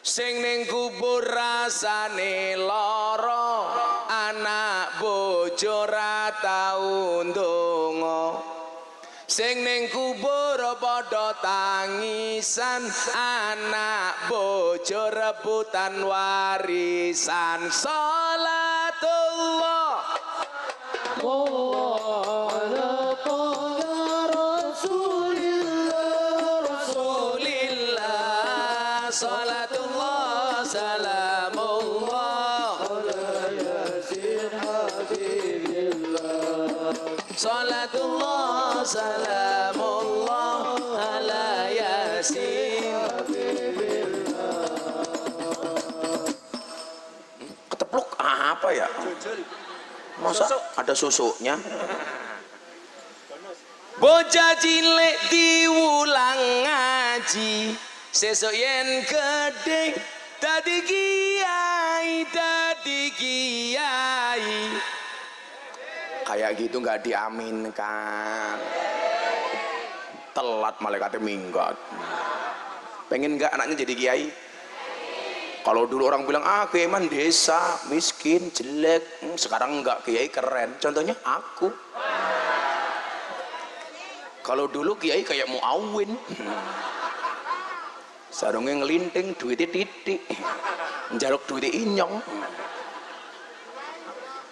sing ning kubur rasane lara anak bojo ra tau ndonga sing ning kubur padha tangisan anak bojo rebutan warisan salatullah Rasulillah salatullah salamullah salatullah salamullah ala yasin. Ketepluk apa ya? Masa ada susuknya? Bocah cilik diulang ngaji, sesuk yen gedhe dadi kiai. Kayak gitu nggak diaminkan, telat malaikatnya minggat. Pengen nggak anaknya jadi kiai? Kalau dulu orang bilang kiai man desa miskin jelek, sekarang enggak, kiai keren. Contohnya aku. Kalau dulu kiai kayak Muawin, sarungnya ngelinting, duitnya titik, njaluk duitnya inyong.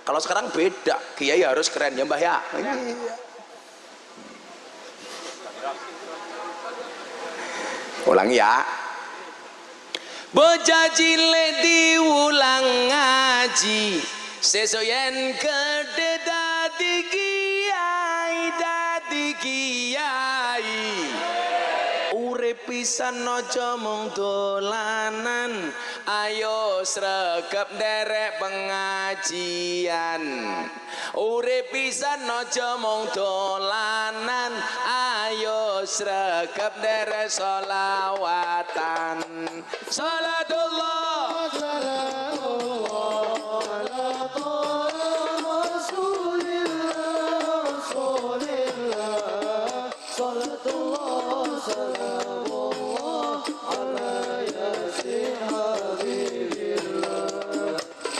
Kalau sekarang beda, kiai harus keren ya Mbah ya. Iya. Ulang ya. Bocah cilik diulang ngaji, sesuk yen gedhe dadi kiai, dadi kiai. Urip pisan aja mung dolanan, ayo sregep nderek pengajian. Urip pisan aja mung dolanan, ayo sregep nderek sholawatan. Salatullah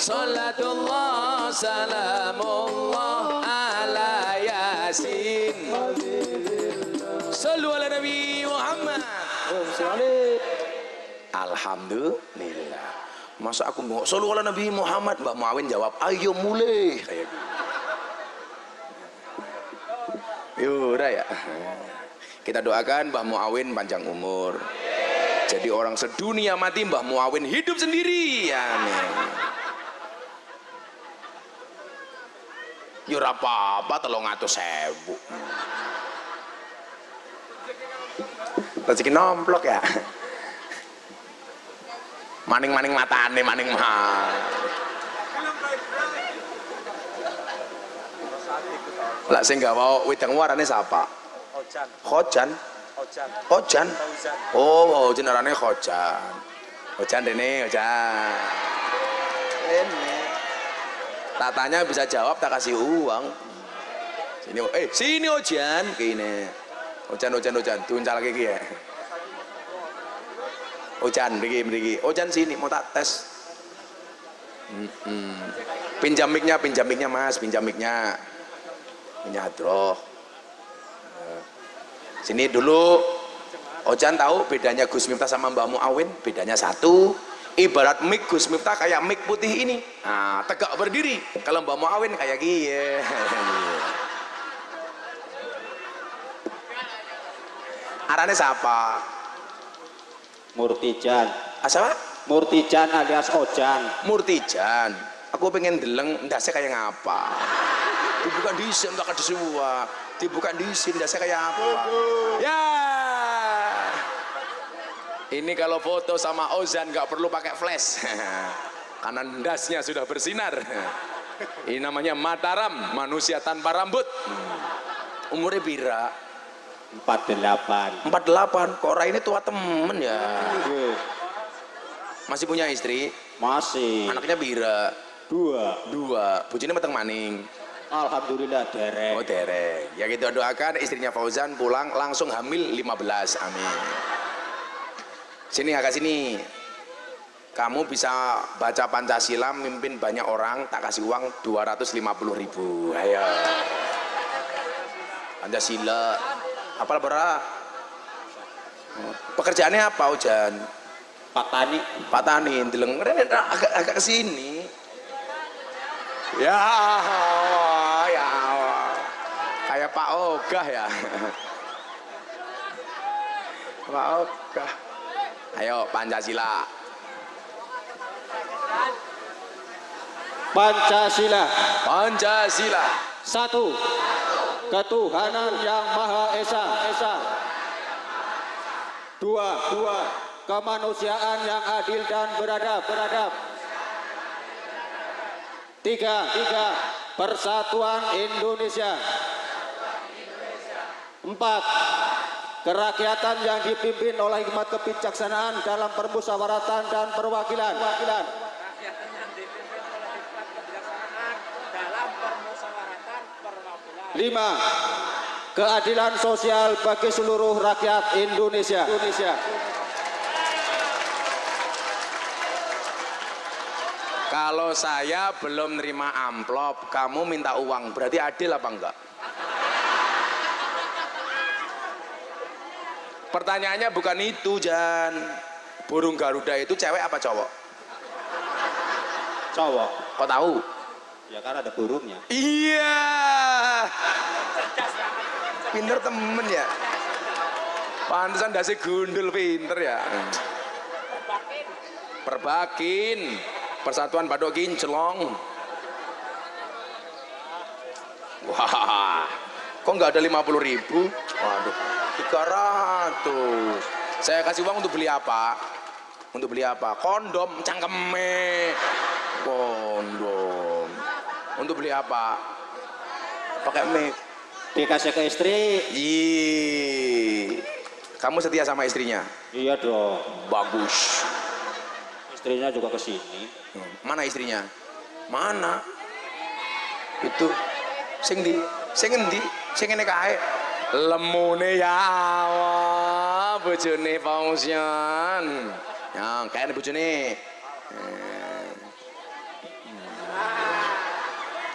Salatullah salamullah ala yasin. Sallu ala Nabi Muhammad. Alhamdulillah. Masa aku nggak sallu ala Nabi Muhammad, Mbak Muawin jawab, ayo mulai kayak gitu. Yura ya. Kita doakan Mbah Muawin panjang umur. Jadi orang sedunia mati Mbah Muawin hidup sendiri. Amin. Ya ora apa-apa 300.000. Rezeki nomplok ya. Maning-maning matane maning mah. Lah sing gawa wedang warane sapa? Ojan. Khojan. Ojan. Khojan. Fauzan. Oh, jenarane Khojan. Khojan rene, Khojan. Rene. Tatanya bisa jawab tak kasih uang. Sini, sini Ojan, kene. Ojan diuncal lagi ya. Ojan, mriki. Ojan sini mau tak tes. Pinjam mic-nya Mas, pinjam mic-nya. Nyadroh. Sini dulu. Ojan tahu bedanya Gus Miftah sama Mbah Muawin? Bedanya satu. Ibarat mic Gus Miftah kayak mic putih ini. Nah, tegak berdiri. Kalau Mbah Muawin kayak gini. Arane siapa? Murtijan. Siapa? Murtijan alias Ojan. Murtijan. Aku pengen deleng ndase kayak ngapa? Dibuka disin tak disuwa. Dibuka disin ndase kayak apa? Ya. Ini kalau foto sama Ozan nggak perlu pakai flash. Karena ndasnya sudah bersinar. Ini namanya Mataram, manusia tanpa rambut. Umurnya pira? 48. 48. Kok Ora ini tua temen ya? Masih punya istri? Masih. Anaknya pira? 2. Bojone meteng maning. Alhamdulillah derek. Oh derek. Ya kita doakan istrinya Fauzan pulang langsung hamil 15. Amin. Sini agak sini. Kamu bisa baca Pancasila, mimpin banyak orang, tak kasih uang 250.000. Ayo. Pancasila. Apal berat? Pekerjaannya apa, Ujan? Pak Tani. Pak Tani, deleng agak kesini. Ya, ya, kayak Pak Ogah ya. Pak Ogah. Ayo Pancasila. Pancasila. Pancasila. 1. Ketuhanan yang Maha Esa. 2. Kemanusiaan yang adil dan beradab. 3. Persatuan Indonesia. 4. Kerakyatan yang dipimpin oleh hikmat kebijaksanaan dalam permusyawaratan dan perwakilan. 5. Keadilan sosial bagi seluruh rakyat Indonesia. Kalau saya belum nerima amplop, kamu minta uang, berarti adil apa enggak? Pertanyaannya bukan itu, Jan. Burung Garuda itu cewek apa cowok? Cowok. Kok tahu? Ya kan ada burungnya. Iya. Pinter temen ya. Pantesan dasi gundul pinter ya. Perbakin. Persatuan Badok Kinclong. Wah. Kok nggak ada 50.000? Waduh. 300. Saya kasih uang untuk beli apa? Untuk beli apa? Kondom, cangkeme. Kondom. Untuk beli apa? Pakai mic. Dikasih ke istri. Ih. Kamu setia sama istrinya? Iya dong. Bagus. Istrinya juga ke sini. Mana istrinya? Mana? Itu. Sing ndi? Sing endi? Sing ngene kae. Lemune ya Allah, bojone Fauzian. Ya, kayane bojone.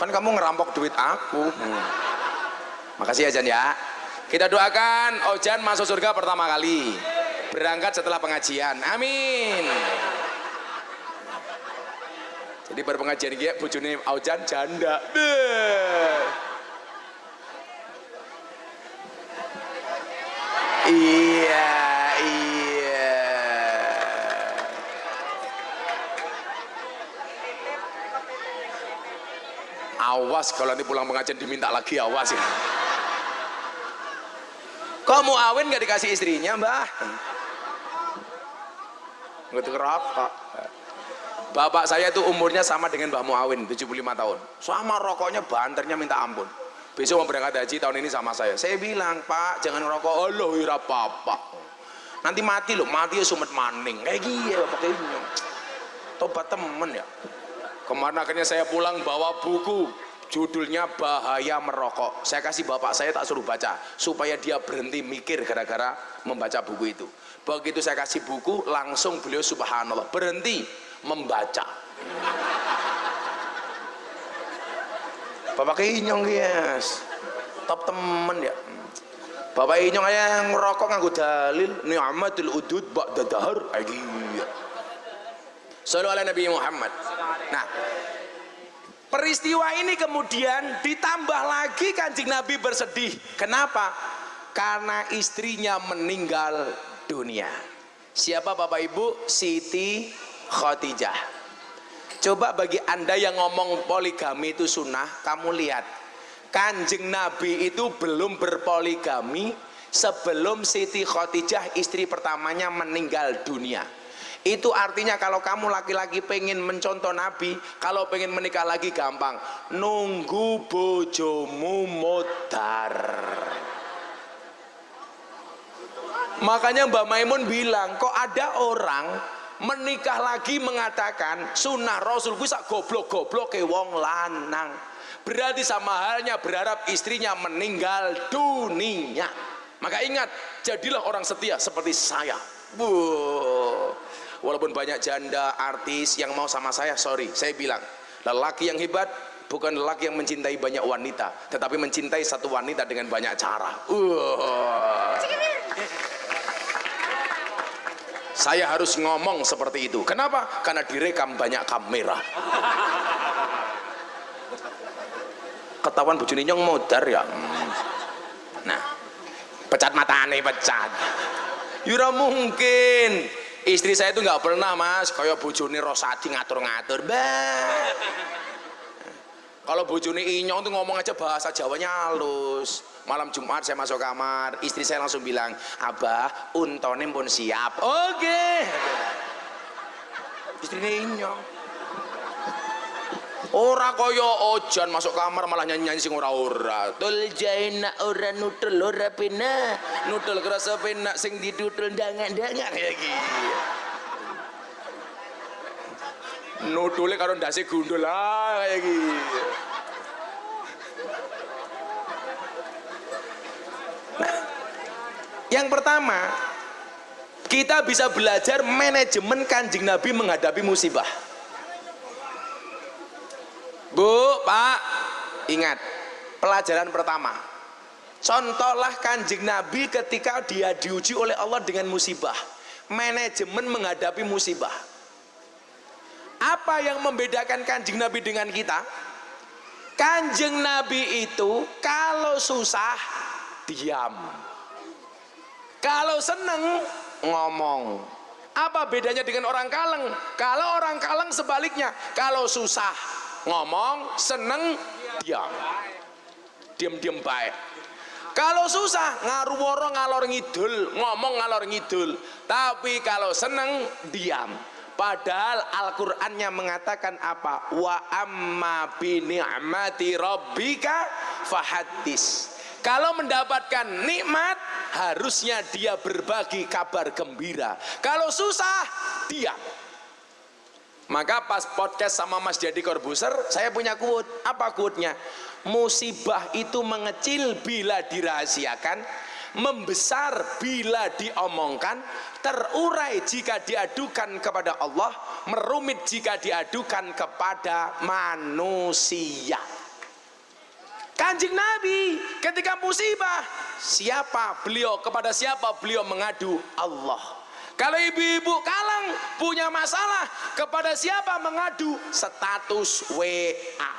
Kan kamu ngerampok duit aku. Makasih ya Jan ya. Kita doakan Ojan masuk surga pertama kali. Berangkat setelah pengajian. Amin. Jadi berpengajian dia bojone Ojan janda. Iya, iya. Awas kalau nanti pulang pengajian diminta lagi, awas ya. Kok Muawin nggak dikasih istrinya, Mbah? Nggak rokok. Bapak saya itu umurnya sama dengan Mbah Muawin, 75 tahun. Sama rokoknya banternya minta ampun. Besok mau berangkat haji tahun ini sama saya. Saya bilang, Pak, jangan ngerokok. Oh loh, ira apa-apa. Nanti mati loh, mati ya sumet maning. Kayak gini Bapak kayaknya. Tobat temen ya. Kemarin akhirnya saya pulang bawa buku. Judulnya Bahaya Merokok. Saya kasih bapak saya, tak suruh baca. Supaya dia berhenti mikir gara-gara membaca buku itu. Begitu saya kasih buku, langsung beliau subhanallah. Berhenti membaca. Bapak Inyong yes, top temen ya. Bapak Inyong aja ngerokok nganggo dalil ni'matul udud ba'da dahar lagi. Sallu ala Nabi Muhammad. Nah, peristiwa ini kemudian ditambah lagi Kanjeng Nabi bersedih. Kenapa? Karena istrinya meninggal dunia. Siapa Bapak Ibu? Siti Khadijah. Coba bagi Anda yang ngomong poligami itu sunnah, kamu lihat Kanjeng Nabi itu belum berpoligami sebelum Siti Khadijah istri pertamanya meninggal dunia. Itu artinya kalau kamu laki-laki pengen mencontoh Nabi, kalau pengen menikah lagi gampang, nunggu bojomu modar. Makanya Mbak Maimun bilang, kok ada orang menikah lagi mengatakan sunnah Rasul ku sak goblok-goblok ke wong lanang. Berarti sama halnya berharap istrinya meninggal dunia. Maka ingat, jadilah orang setia seperti saya. Walaupun banyak janda artis yang mau sama saya, sorry, saya bilang lelaki yang hebat bukan lelaki yang mencintai banyak wanita, tetapi mencintai satu wanita dengan banyak cara. Saya harus ngomong seperti itu. Kenapa? Karena direkam banyak kamera. Ketahuan bojone nyong modar ya. Nah, pecat matane, pecat. Yura mungkin. Istri saya itu nggak pernah Mas kayak bojone Rosadi ngatur-ngatur. Bah. Kalau bojone Inyong tuh ngomong aja bahasa Jawanya halus. Malam Jumat saya masuk kamar, istri saya langsung bilang, Abah, untone pun siap. Oke. Istrinya Inyong. Ora koyo Ojan masuk kamar malah nyanyi-nyanyi sing ora-ora. Tul jaina ora nutul ora pena. Nutul kerasa pena sing didutul ndangak-ndangak kayak gitu. Nutule karo ndase gundul lah kayak gitu. Nah, yang pertama, kita bisa belajar manajemen Kanjeng Nabi menghadapi musibah. Bu, Pak, ingat pelajaran pertama, contohlah Kanjeng Nabi ketika dia diuji oleh Allah dengan musibah, manajemen menghadapi musibah. Apa yang membedakan Kanjeng Nabi dengan kita? Kanjeng Nabi itu kalau susah diam, kalau seneng ngomong. Apa bedanya dengan orang kaleng? Kalau orang kaleng sebaliknya, kalau susah ngomong, seneng diam, diam baik. Kalau susah ngaruworo ngalor ngidul, ngomong ngalor ngidul. Tapi kalau seneng diam. Padahal Al-Qur'annya mengatakan apa? Wa amma bi ni'mati rabbika fahaddis. Kalau mendapatkan nikmat, harusnya dia berbagi kabar gembira. Kalau susah, diam. Maka pas podcast sama Mas Jadi Corbuzier, saya punya quote. Apa quote-nya? Musibah itu mengecil bila dirahasiakan, membesar bila diomongkan, terurai jika diadukan kepada Allah, merumit jika diadukan kepada manusia. Kanjeng Nabi ketika musibah, siapa beliau, kepada siapa beliau mengadu? Allah. Kalau ibu-ibu kalang punya masalah, kepada siapa mengadu? Status WA.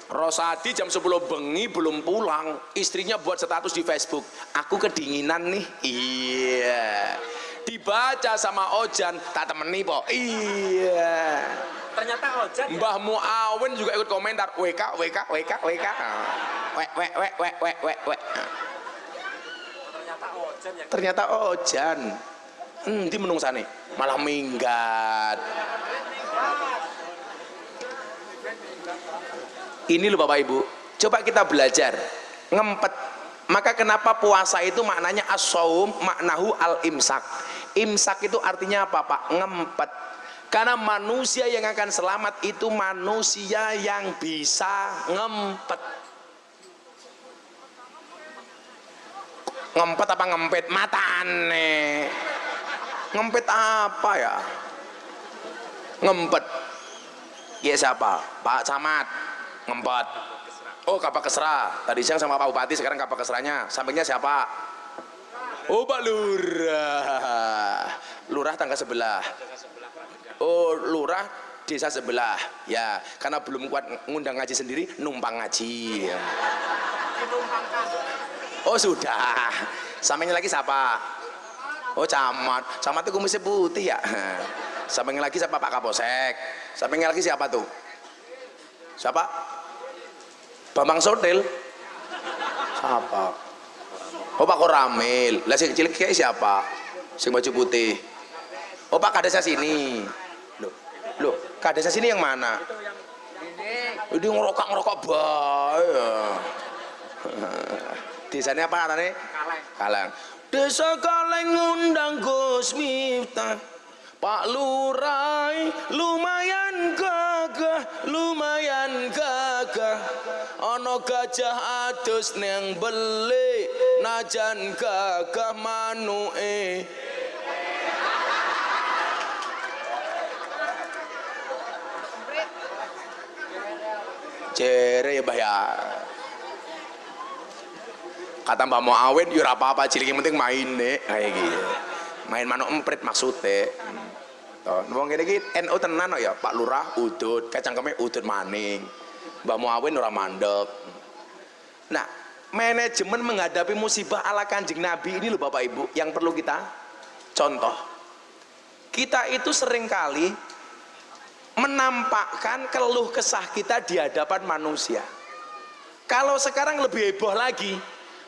Rosadi jam 10 bengi belum pulang, istrinya buat status di Facebook, aku kedinginan nih. Iya, dibaca sama Ojan, tak temeni po. Iya, Ternyata Ojan ya? Mbah Muawin juga ikut komentar, WK. Ternyata Ojan ya. Ternyata Ojan. Di menungsane malah minggat. Ini loh Bapak Ibu, coba kita belajar ngempet. Maka kenapa puasa itu maknanya as-shaum, maknahu al-imsak. Imsak itu artinya apa Pak? Ngempet. Karena manusia yang akan selamat itu manusia yang bisa ngempet. Ngempet apa ngempet? Matane. Ngempet apa ya? Ngempet. Ya siapa? Pak Camat. Ngempet. Oh Kapak Kesra. Tadi siang sama Pak Bupati, sekarang Kapak Kesranya. Sampingnya siapa? Oh Pak Lurah. Lurah tangga sebelah. Oh Lurah desa sebelah. Ya, karena belum kuat ngundang ngaji sendiri, numpang ngaji. Oh sudah. Sampingnya lagi siapa? Oh Camat. Camat itu kumisnya putih ya. Sampingnya lagi siapa? Pak Kapolsek. Sampingnya lagi siapa tuh? Siapa? Bambang Sotil. Siapa? Oh Pak Koramil. Lah si cilik kayak siapa? Sing baju putih. Oh Pak Kadesa sini. Loh, Kadesa sini yang mana? Ini ngerokok bae. Desanya apa namanya? Kaleng. Desa Kaleng ngundang Gus Miftah. Pak Lurah lumayan gagah, ana gajah adus neng beli, najan gagah manuke. Jere ya Mbah ya. Kata Mbah Muawin ya ora apa-apa, cilik penting main nek kayak gitu. Main manuk emprit maksudnya. Wong kene iki NU tenan kok ya, Pak Lurah udut, kecangkeme udut maning. Mbah Muawin ora mandek. Nah, manajemen menghadapi musibah ala Kanjeng Nabi ini loh Bapak Ibu yang perlu kita contoh. Kita itu seringkali menampakkan keluh kesah kita di hadapan manusia. Kalau sekarang lebih heboh lagi,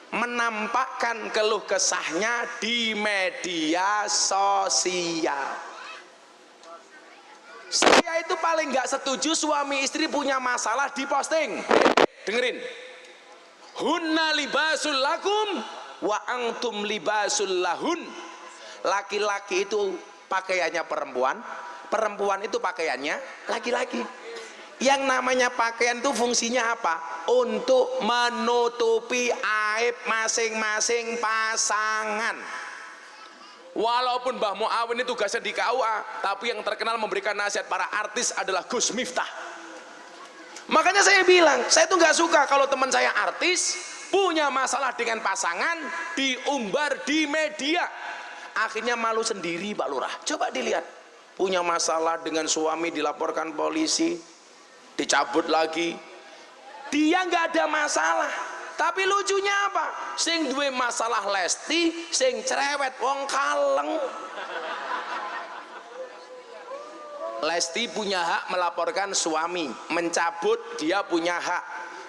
menampakkan keluh kesahnya di media sosial. Saya itu paling nggak setuju suami istri punya masalah di posting. Dengerin. Hunna libasul lakum wa antum libasul lahun. Laki-laki itu pakaiannya perempuan, perempuan itu pakaiannya laki-laki. Yang namanya pakaian itu fungsinya apa? Untuk menutupi aib masing-masing pasangan. Walaupun Mbah Muawin itu tugasnya di KUA, tapi yang terkenal memberikan nasihat para artis adalah Gus Miftah. Makanya saya bilang, saya tuh nggak suka kalau teman saya artis punya masalah dengan pasangan diumbar di media. Akhirnya malu sendiri Pak Lurah. Coba dilihat, punya masalah dengan suami dilaporkan polisi, dicabut lagi. Dia nggak ada masalah. Tapi lucunya apa? Sing duwe masalah Lesti, sing cerewet wong kaleng. Lesti punya hak melaporkan suami, mencabut dia punya hak.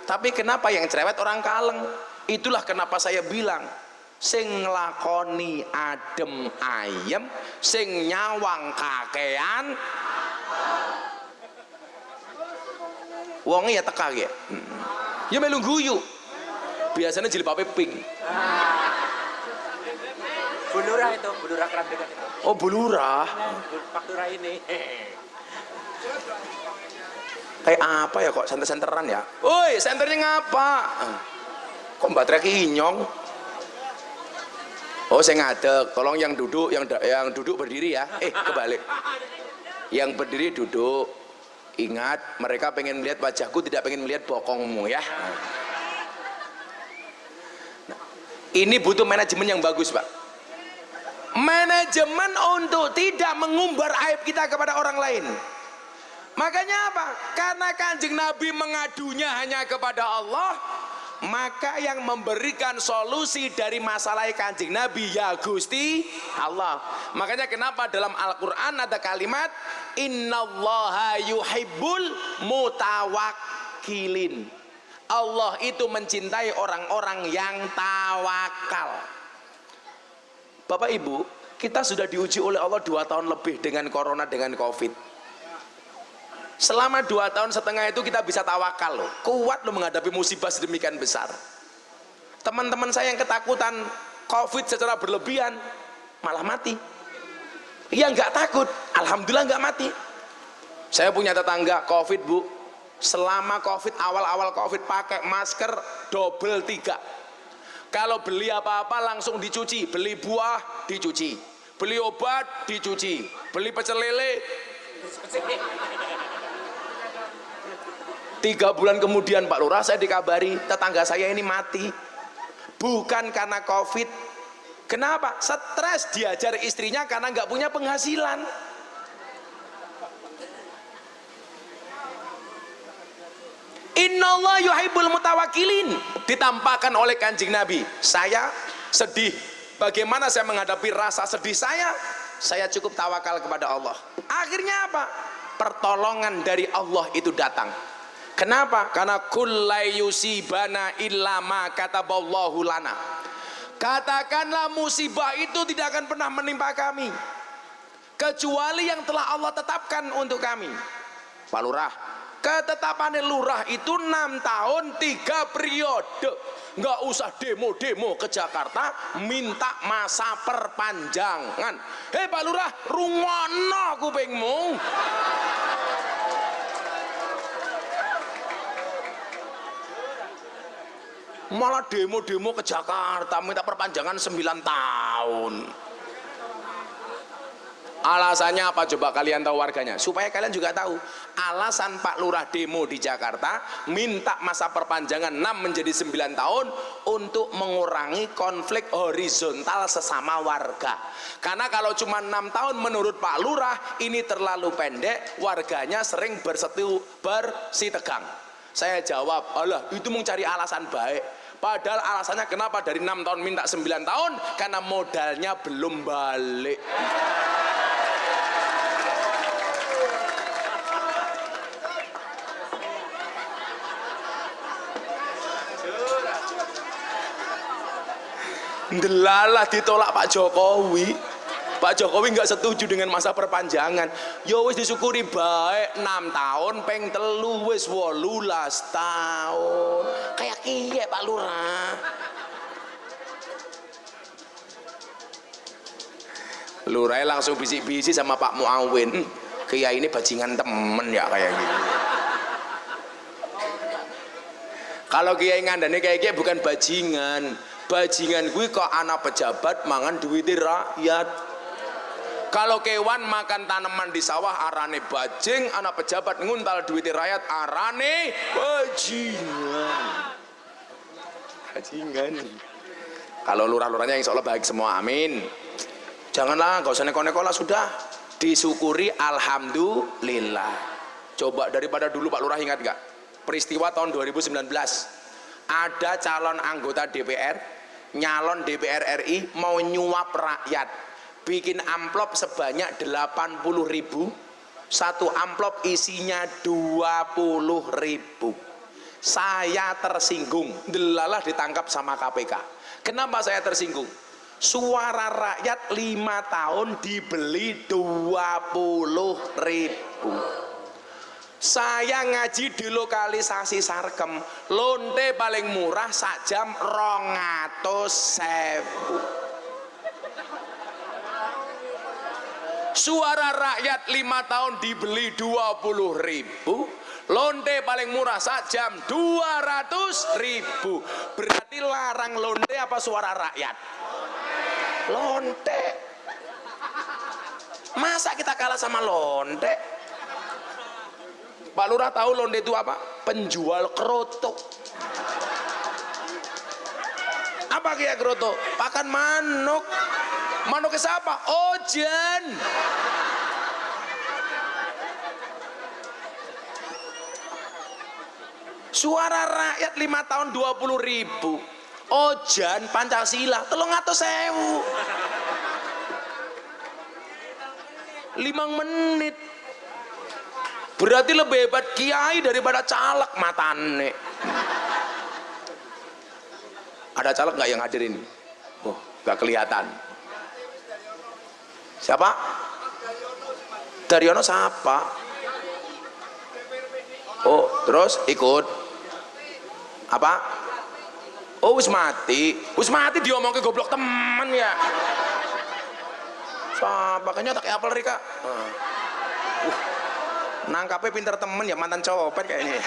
Tapi kenapa yang cerewet orang kaleng? Itulah kenapa saya bilang, sing nglakoni adem ayem, sing nyawang kakean, wongnya ya teka ya. Ya melu guyu. Biasanya jilbabnya pink. Bulurah itu, bulurah kerap dekat itu. Oh, bulurah. Faktura ini. Kayak apa ya kok senter-senteran ya? Woi, senternya ngapa? Kok Mbak Treki inyong? Oh, saya ngadeg. Tolong yang duduk, yang duduk berdiri ya. Kebalik. Yang berdiri duduk. Ingat, mereka pengen melihat wajahku, tidak pengen melihat bokongmu ya. Nah, ini butuh manajemen yang bagus, Pak. Manajemen untuk tidak mengumbar aib kita kepada orang lain. Makanya apa? Karena Kanjeng Nabi mengadunya hanya kepada Allah, maka yang memberikan solusi dari masalah Kanjeng Nabi ya Gusti Allah. Makanya kenapa dalam Al-Quran ada kalimat innallaha yuhibbul mutawakkilin. Allah itu mencintai orang-orang yang tawakal. Bapak Ibu, kita sudah diuji oleh Allah 2 tahun lebih dengan corona, dengan covid. Selama 2 tahun setengah itu kita bisa tawakal loh, kuat loh menghadapi musibah sedemikian besar. Teman-teman saya yang ketakutan covid secara berlebihan malah mati. Yang nggak takut, alhamdulillah nggak mati. Saya punya tetangga covid, Bu, selama covid, awal-awal covid pakai masker double 3. Kalau beli apa-apa langsung dicuci, beli buah dicuci, beli obat dicuci, beli pecel lele. 3 bulan kemudian Pak Lurah saya dikabari tetangga saya ini mati. Bukan karena covid. Kenapa? Stres, diajar istrinya karena nggak punya penghasilan. Innallaha yuhibbul mutawakkilin, ditampakkan oleh Kanjeng Nabi. Saya sedih, bagaimana saya menghadapi rasa sedih saya cukup tawakal kepada Allah. Akhirnya apa? Pertolongan dari Allah itu datang. Kenapa? Karena kullai yusibana illa ma kataballahu lana. Katakanlah musibah itu tidak akan pernah menimpa kami kecuali yang telah Allah tetapkan untuk kami. Pak Lurah, ketetapan lurah itu 6 tahun 3 periode. Nggak usah demo-demo ke Jakarta minta masa perpanjangan. Hei Pak Lurah, rungono kupingmu. Malah demo-demo ke Jakarta minta perpanjangan 9 tahun. Alasannya apa coba kalian tahu warganya? Supaya kalian juga tahu alasan Pak Lurah demo di Jakarta minta masa perpanjangan 6 menjadi 9 tahun untuk mengurangi konflik horizontal sesama warga. Karena kalau cuma 6 tahun menurut Pak Lurah ini terlalu pendek, warganya sering bersitegang. Saya jawab, alah itu mau cari alasan baik. Padahal alasannya kenapa dari 6 tahun minta 9 tahun? Karena modalnya belum balik. Delalah ditolak Pak Jokowi. Pak Jokowi nggak setuju dengan masa perpanjangan. Ya wis disyukuri baik 6 tahun peng telu wis 18 tahun. Kayak kiye Pak Lurah. Lurah langsung bisik-bisik sama Pak Muawin. Kiai ini bajingan temen ya kayak gitu. Kalau kiai ngandane kayak bukan bajingan. Bajingan gue kok anak pejabat mangan duit rakyat. Kalau kewan makan tanaman di sawah arane bajing, anak pejabat nguntal duit rakyat arane bajingan. Bajingan. Kalau lurah-lurahnya insya Allah baik semua, amin. Janganlah, gak usah neko-neko lah, sudah disyukuri alhamdulillah. Coba daripada dulu Pak Lurah ingat nggak? Peristiwa tahun 2019. Ada calon anggota DPR, nyalon DPR RI mau nyuap rakyat. Bikin amplop sebanyak 80.000. Satu amplop isinya 20.000. Saya tersinggung, delalah ditangkap sama KPK. Kenapa saya tersinggung? Suara rakyat 5 tahun dibeli 20.000. Saya ngaji di lokalisasi Sarkem, lonte paling murah sak jam 200.000. Suara rakyat 5 tahun dibeli 20.000, lonte paling murah sak jam 200.000. Berarti larang lonte apa suara rakyat? Lonte. Masa kita kalah sama lonte? Pak Lurah tahu lonte itu apa? Penjual keroto. Apa kayak keroto? Pakan manuk. Manuknya siapa? Ojen. Suara rakyat 5 tahun 20.000. Ojan Pancasila 300.000. 5 menit. Berarti lebih hebat kiai daripada caleg matane. Ada caleg nggak yang hadir ini? Oh, nggak kelihatan. Siapa? Daryono siapa? Oh, terus ikut apa? Oh, wis mati diomongke goblok temen ya. Siapa? Kayaknya tak apel Rika. Nangkapnya pinter temen ya, mantan copet kayaknya.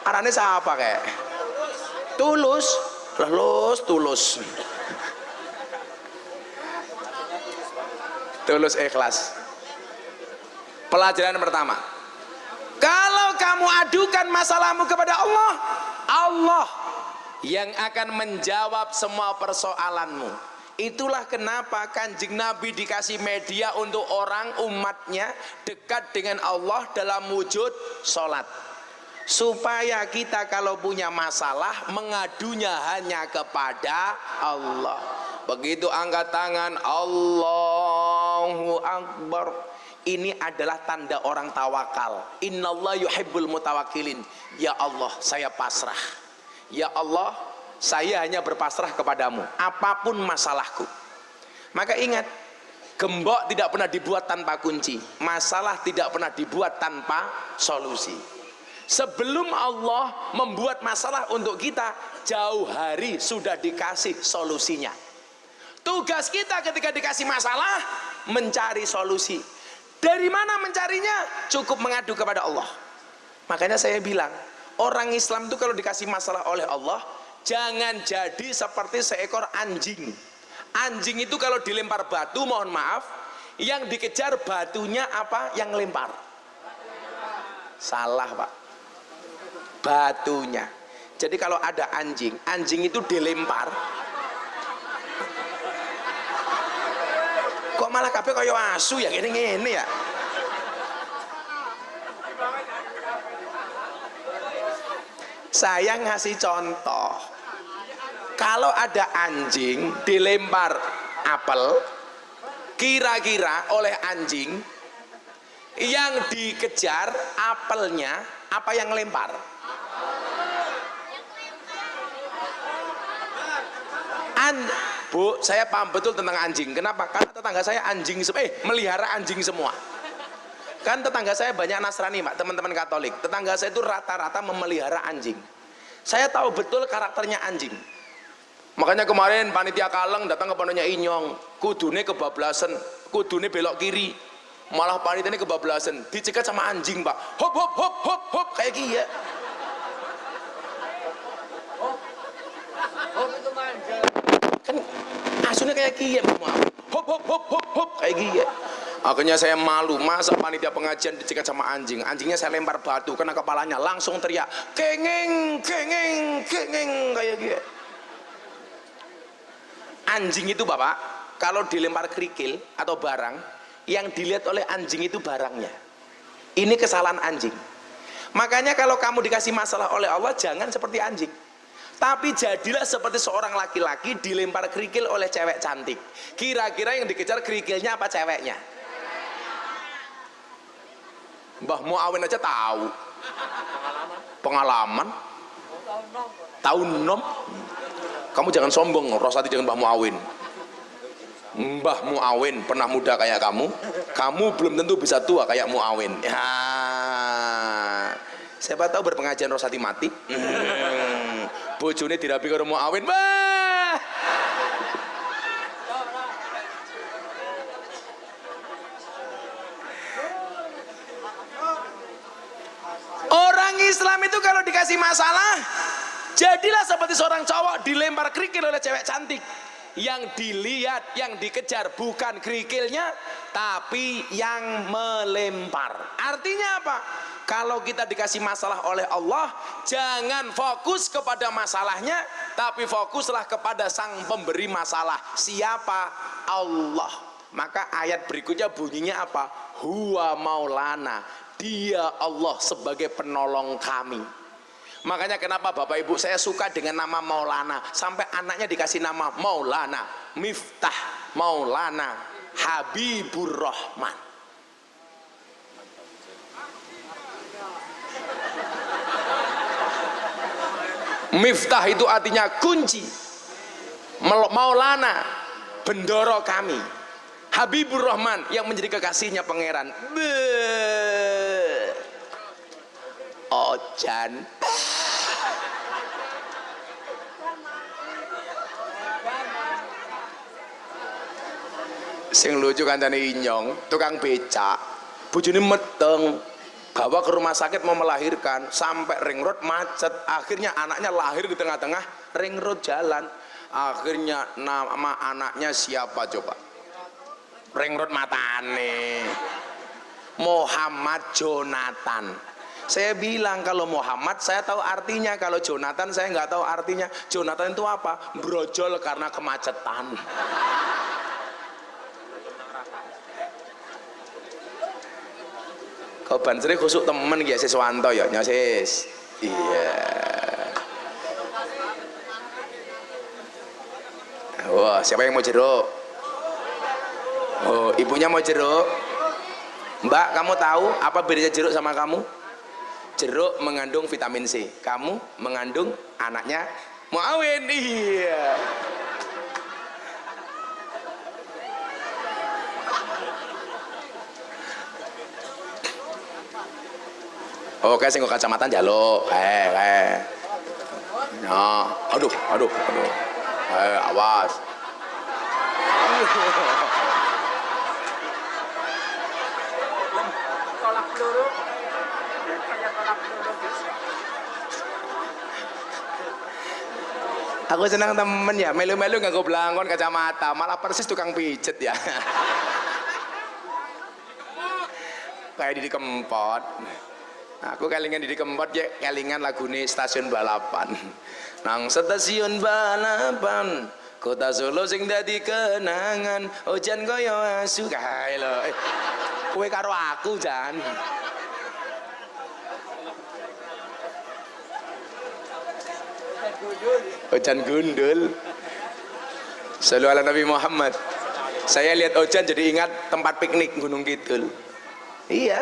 Arane siapa kayak? Tulus. Tulus. Tulus ikhlas. Pelajaran pertama. Kalau kamu adukan masalahmu kepada Allah, Allah yang akan menjawab semua persoalanmu. Itulah kenapa Kanjeng Nabi dikasih media untuk orang umatnya dekat dengan Allah dalam wujud sholat. Supaya kita kalau punya masalah mengadunya hanya kepada Allah. Begitu angkat tangan Allahu Akbar, ini adalah tanda orang tawakal. Innallaha yuhibbul mutawakkilin. Ya Allah, saya pasrah. Ya Allah, saya hanya berpasrah kepadamu apapun masalahku. Maka ingat, gembok tidak pernah dibuat tanpa kunci, masalah tidak pernah dibuat tanpa solusi. Sebelum Allah membuat masalah untuk kita, jauh hari sudah dikasih solusinya. Tugas kita ketika dikasih masalah, mencari solusi. Dari mana mencarinya? Cukup mengadu kepada Allah. Makanya saya bilang, orang Islam itu kalau dikasih masalah oleh Allah, jangan jadi seperti seekor anjing. Anjing itu kalau dilempar batu, mohon maaf, yang dikejar batunya apa? Yang lempar. Salah Pak, batunya. Jadi kalau ada anjing, anjing itu dilempar. Kok malah kabeh kaya asu ya, ngene ya. Saya ngasih contoh. Kalau ada anjing dilempar apel, kira-kira oleh anjing yang dikejar apelnya apa yang lempar? Bu, saya paham betul tentang anjing. Kenapa? Karena tetangga saya anjing, melihara anjing semua. Kan tetangga saya banyak Nasrani, Pak, teman-teman Katolik. Tetangga saya itu rata-rata memelihara anjing. Saya tahu betul karakternya anjing. Makanya kemarin panitia Kaleng datang ke pondoknya Inyong, kudune kebablasan, kudune belok kiri. Malah panitia ini kebablasan, dicegat sama anjing, Pak. Hop hop hop hop hop kayak gini ya. Itu manja. Kan asunya kayak gini, maaf. Hop hop hop hop hop kayak gini ya. Akhirnya saya malu, masa panitia pengajian dicegat sama anjing. Anjingnya saya lempar batu kena kepalanya, langsung teriak kengeng kengeng kengeng kayak gitu. Anjing itu Bapak kalau dilempar kerikil atau barang, yang dilihat oleh anjing itu barangnya. Ini kesalahan anjing. Makanya kalau kamu dikasih masalah oleh Allah, jangan seperti anjing, tapi jadilah seperti seorang laki-laki dilempar kerikil oleh cewek cantik. Kira-kira yang dikejar kerikilnya apa ceweknya? Mbah Muawin aja tahu. Pengalaman. Tahun nom. Kamu jangan sombong, Rosati, jangan Mbah Muawin. Mbah Muawin pernah muda kayak kamu belum tentu bisa tua kayak Muawin. Ya. Siapa tahu berpengajian Rosati mati. Bojone dirabi karo Muawin. Bah. Orang Islam itu kalau dikasih masalah, jadilah seperti seorang cowok dilempar kerikil oleh cewek cantik. Yang dilihat, yang dikejar bukan kerikilnya, tapi yang melempar. Artinya apa? Kalau kita dikasih masalah oleh Allah, jangan fokus kepada masalahnya, tapi fokuslah kepada sang pemberi masalah. Siapa? Allah. Maka ayat berikutnya bunyinya apa? Huwa maulana. Dia Allah sebagai penolong kami. Makanya kenapa Bapak Ibu saya suka dengan nama Maulana, sampai anaknya dikasih nama Maulana, Miftah Maulana Habibur Rahman. Miftah itu artinya kunci, Maulana bendoro kami, Habibur Rahman yang menjadi kekasihnya pangeran. Ojan. Sing lucu kancane Inyong, tukang becak, bojone meteng, bawa ke rumah sakit mau melahirkan, sampai ring road macet, akhirnya anaknya lahir di tengah-tengah ring road jalan. Akhirnya nama anaknya siapa coba? Ring road matane Muhammad Jonathan. Saya bilang kalau Muhammad saya tahu artinya, kalau Jonathan saya nggak tahu artinya. Jonathan itu apa? Brojol karena kemacetan. Kau bansri khusuk temen ya Siswanto ya nyasis. Iya. Wah, siapa yang mau jeruk? Oh, ibunya mau jeruk. Mbak, kamu tahu apa bedanya jeruk sama kamu? Jeruk mengandung vitamin C, kamu mengandung anaknya Muawin. Iya. Oke, sing kacamata njaluk. Nah, aduh. Awas. Tolak peluru. Kayak tolak peluru bisa. Aku senang temen ya, melu-melu nganggo blangkon kacamata, malah persis tukang pijet ya. Kayak Didi Kempot. Aku kelingan Didi Kempot ya, kelingan lagune Stasiun Balapan. Nang stasiun balapan, kota Solo sing dadi kenangan, hujan koyo asu kae lho. Kowe karo aku jan. Hujan gundul. Shallu ala Nabi Muhammad. Saya lihat hujan jadi ingat tempat piknik Gunung Kidul. Iya,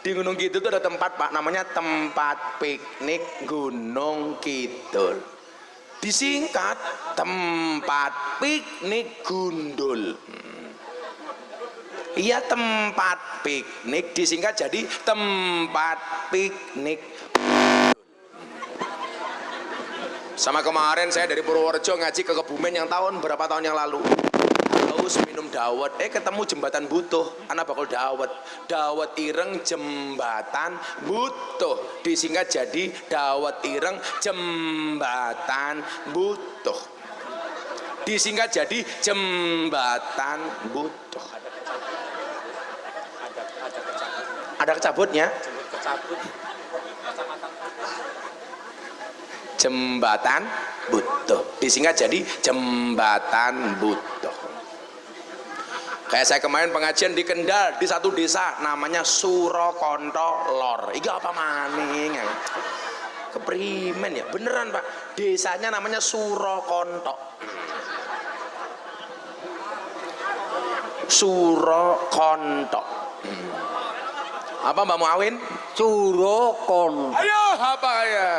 di Gunung Kidul itu ada tempat Pak, namanya tempat piknik Gunung Kidul. Disingkat tempat piknik Gundul. Iya, tempat piknik disingkat jadi tempat piknik. Sama kemarin saya dari Purworejo ngaji ke Kebumen yang berapa tahun yang lalu. Haus minum dawet, ketemu jembatan butuh, anak bakal dawet ireng jembatan butuh, disingkat jadi dawet ireng jembatan butuh, disingkat jadi jembatan butuh. Ada kecabutnya. Jembatan butuh, disingkat jadi jembatan butuh. Kayak saya kemarin pengajian di Kendal, di satu desa namanya Surokonto Lor. Iki apa maning? Keprimen ya, beneran Pak. Desanya namanya Surokonto. Surokonto. Apa Mbak Muawin? Surokon. Ayo apa ya?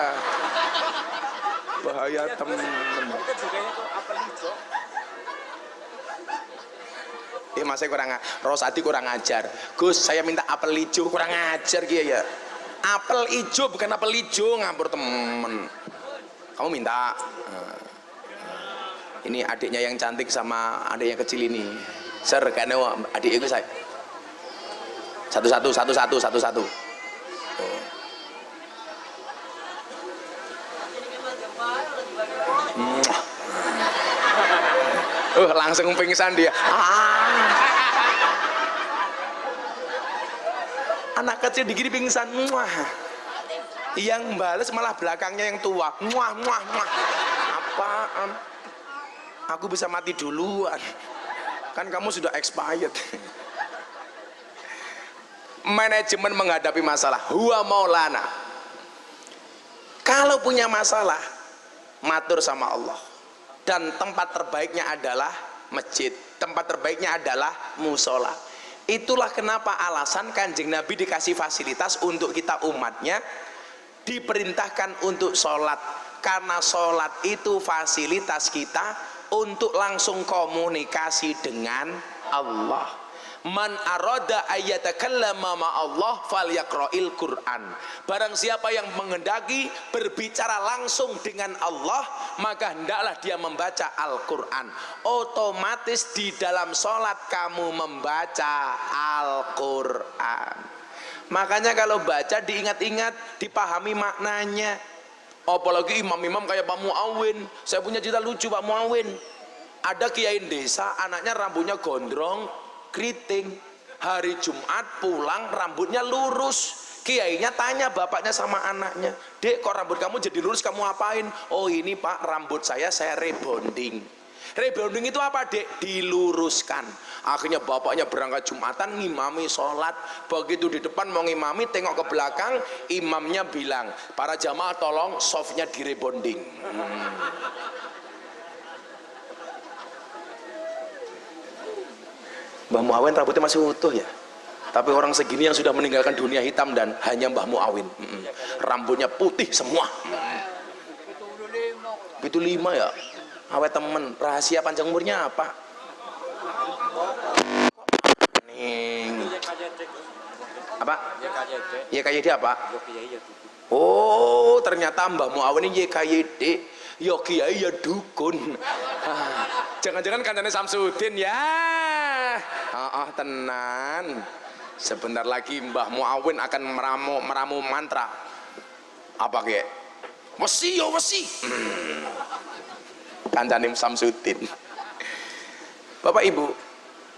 Bahaya temen. Mas saya kurang, Rosadi kurang ajar. Gus, saya minta apel hijau, kurang ajar gitu ya. Apel hijau bukan apel hijau, ngapur temen. Kamu minta. Ini adiknya yang cantik sama adik yang kecil ini. Ser, karena adik itu saya. Satu-satu. Langsung pingsan dia. Anak kecil digini pingsan. Yang bales malah belakangnya yang tua. Apaan? Aku bisa mati duluan. Kan kamu sudah expired. Manajemen menghadapi masalah. Huwa maulana. Kalau punya masalah, matur sama Allah. Dan tempat terbaiknya adalah masjid, tempat terbaiknya adalah musola. Itulah kenapa alasan Kanjeng Nabi dikasih fasilitas untuk kita umatnya diperintahkan untuk sholat, karena sholat itu fasilitas kita untuk langsung komunikasi dengan Allah. Man arada ayyatakallama ma'allah falyaqra'il Qur'an. Barang siapa yang menghendaki berbicara langsung dengan Allah, maka hendaklah dia membaca Al-Qur'an. Otomatis di dalam sholat kamu membaca Al-Qur'an. Makanya kalau baca diingat-ingat, dipahami maknanya. Apalagi imam-imam kayak Pak Muawin. Saya punya cerita lucu Pak Muawin. Ada kiai desa, anaknya rambutnya gondrong, keriting. Hari Jumat pulang rambutnya lurus. Kiainya tanya bapaknya sama anaknya, "Dek, kok rambut kamu jadi lurus, kamu apain?" "Oh ini Pak, rambut saya rebonding." Rebonding itu apa Dek? Diluruskan. Akhirnya bapaknya berangkat Jumatan ngimami sholat. Begitu di depan mau ngimami, tengok ke belakang, imamnya bilang, "Para jamaah tolong softnya direbonding." Mbah Muawin rambutnya masih utuh ya, tapi orang segini yang sudah meninggalkan dunia hitam dan hanya Mbah Muawin, rambutnya putih semua. Itu 5 ya, awet temen. Rahasia panjang umurnya apa? Nih apa? YKYD apa? Oh ternyata Mbah Muawin ini YKYD. Ya kiai ya dukun. Jangan-jangan kancane Samsudin ya. Tenan. Sebentar lagi Mbah Muawin akan meramu mantra. Apa kek? Wesi ya wesi. Kancane Samsudin. Bapak Ibu,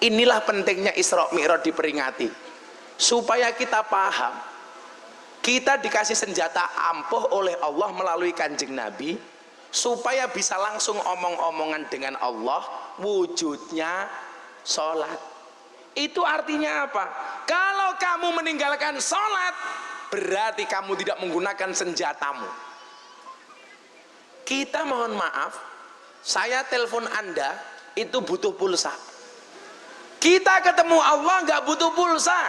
inilah pentingnya Isra Mi'raj diperingati. Supaya kita paham, kita dikasih senjata ampuh oleh Allah melalui Kanjeng Nabi, supaya bisa langsung omong-omongan dengan Allah. Wujudnya sholat. Itu artinya apa? Kalau kamu meninggalkan sholat, berarti kamu tidak menggunakan senjatamu. Kita mohon maaf, saya telepon Anda itu butuh pulsa. Kita ketemu Allah nggak butuh pulsa,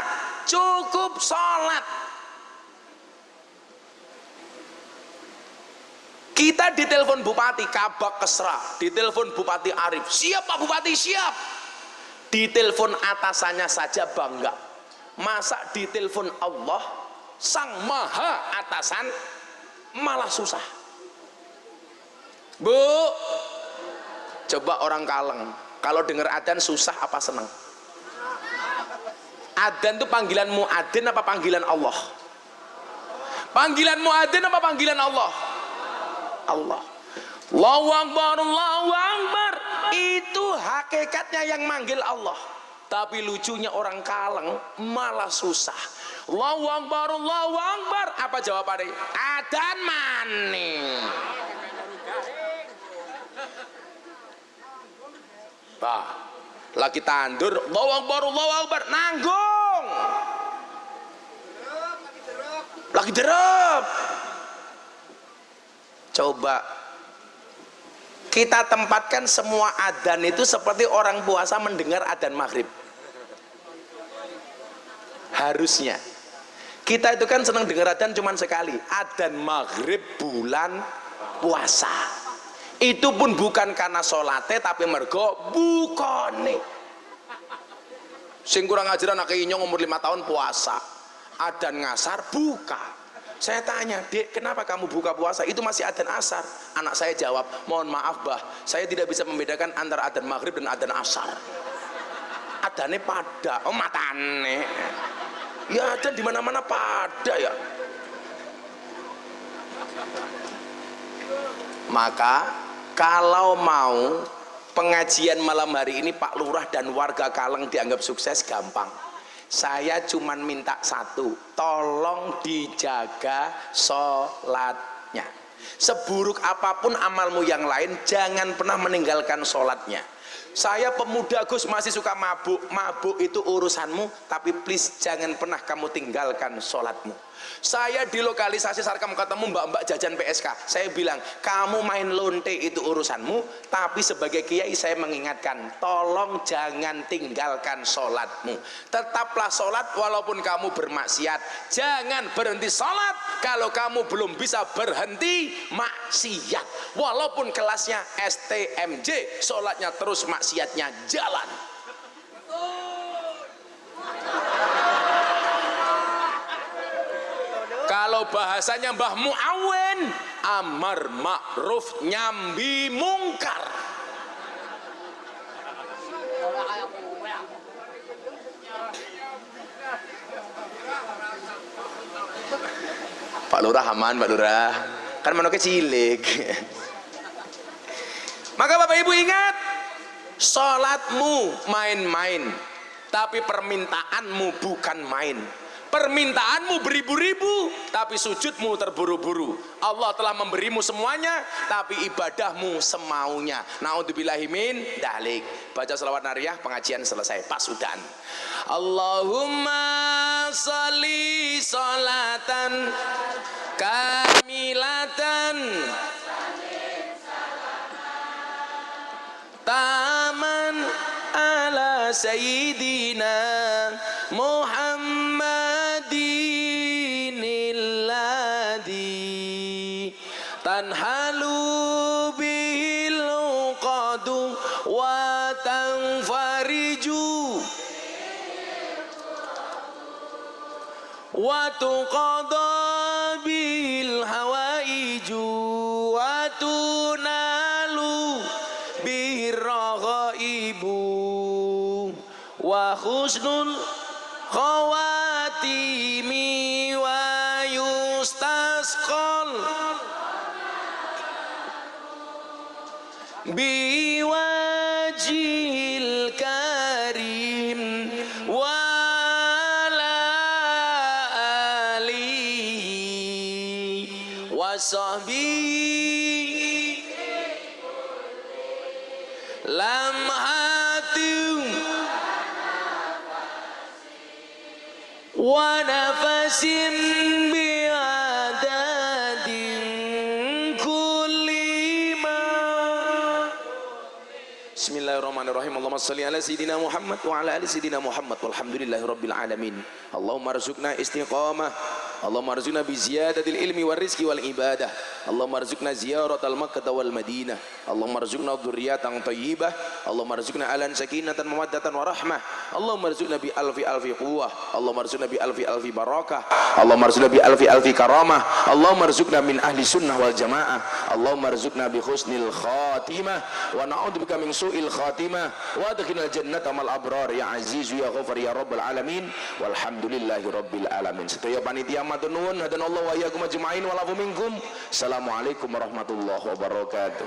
cukup sholat. Kita ditelepon Bupati Kabak Kesra, ditelepon Bupati Arif, "Siap Pak Bupati, siap." Ditelepon atasannya saja bangga. Masa ditelepon Allah, Sang Maha Atasan, malah susah. Bu, coba orang Kaleng, kalau dengar adzan susah apa senang? Adzan itu panggilan muadzin apa panggilan Allah? Panggilan muadzin apa panggilan Allah? Allah. Allahu Akbar, Allahu Akbar. Itu hakikatnya yang manggil Allah. Tapi lucunya orang Kaleng malah susah. Allahu Akbar, Allahu Akbar. Apa jawabannya? Adzan maning. Lagi tandur, Allahu Akbar, nanggung. Lagi derep. Coba kita tempatkan semua adzan itu seperti orang puasa mendengar adzan maghrib. Harusnya kita itu kan senang dengar adzan cuman sekali, adzan maghrib bulan puasa. Itu pun bukan karena sholatnya tapi mergo bukone. Sing kurang ajaran anak inyong umur 5 tahun puasa, adzan ngasar buka. Saya tanya, Dek, kenapa kamu buka puasa? Itu masih adzan asar. Anak saya jawab, mohon maaf bah, saya tidak bisa membedakan antara adzan maghrib dan adzan asar. Adzannya pada, oh matane. Ya adzan di mana-mana pada ya. Maka kalau mau pengajian malam hari ini Pak Lurah dan warga Kaleng dianggap sukses, gampang. Saya cuman minta satu, tolong dijaga sholatnya. Seburuk apapun amalmu yang lain, jangan pernah meninggalkan sholatnya. Saya pemuda Gus, masih suka mabuk. Mabuk itu urusanmu, tapi please jangan pernah kamu tinggalkan sholatmu. Saya di lokalisasi Sarkem ketemu mbak-mbak jajan PSK. Saya bilang, kamu main lonte itu urusanmu, tapi sebagai kiai saya mengingatkan, tolong jangan tinggalkan sholatmu. Tetaplah sholat walaupun kamu bermaksiat. Jangan berhenti sholat kalau kamu belum bisa berhenti maksiat. Walaupun kelasnya STMJ, sholatnya terus, maksiatnya jalan. Kalau bahasanya Mbah Muawen, amar ma'ruf nyambi mungkar. Pak Lurah aman, Pak Lurah. Kan manuknya cilik. Maka Bapak Ibu ingat, sholatmu main-main, tapi permintaanmu bukan main. Permintaanmu beribu-ribu, tapi sujudmu terburu-buru. Allah telah memberimu semuanya, tapi ibadahmu semaunya. Naudzubillahi min dalik. Baca selawat nariyah, pengajian selesai. Pas udan. Allahumma sholli sholatan kamilatan taman ala sayyidina Muhammadin alladhi tanhalu bihil uqadu wa tanfariju wa tuqada bil hawaiju wa tunalu birraghaibu wa husnul khawatimi wa yustasqal biwajil karim wa ala alihi wa sahbihi lam hatim wa nafasin biadadin kulli ma. Bismillahirrahmanirrahim. Allahumma salli ala sayyidina Muhammad wa ala ali sayyidina Muhammad walhamdulillahi rabbil alamin. Allahumma arzuqna istiqamah, Allahumma arzuqna bi ziyadatil ilmi war rizqi wal ibadah, Allahumma arzuqna ziyaratal Makkah wal Madinah, Allahumma arzuqna dzurriyyatan thayyibah, Allahumma arzuqna alan sakinatan mawaddatan wa rahmah, Allahumma arzuqna bi alfi quwwah, Allahumma arzuqna bi alfi barakah, Allahumma arzuqna bi alfi karamah, Allahumma arzuqna min ahli sunnah wal jamaah, Allahumma arzuqna bi husnil khatimah wa na'udzubika min su'il khatimah wa adkhilnal jannata mal abrar ya aziz ya ghafar ya rabbal alamin walhamdulillahi rabbil alamin. Sedaya panitia matur nuwun, hadanallahu wa iyyakum ajmain wa lafu minkum. Assalamualaikum warahmatullahi wabarakatuh.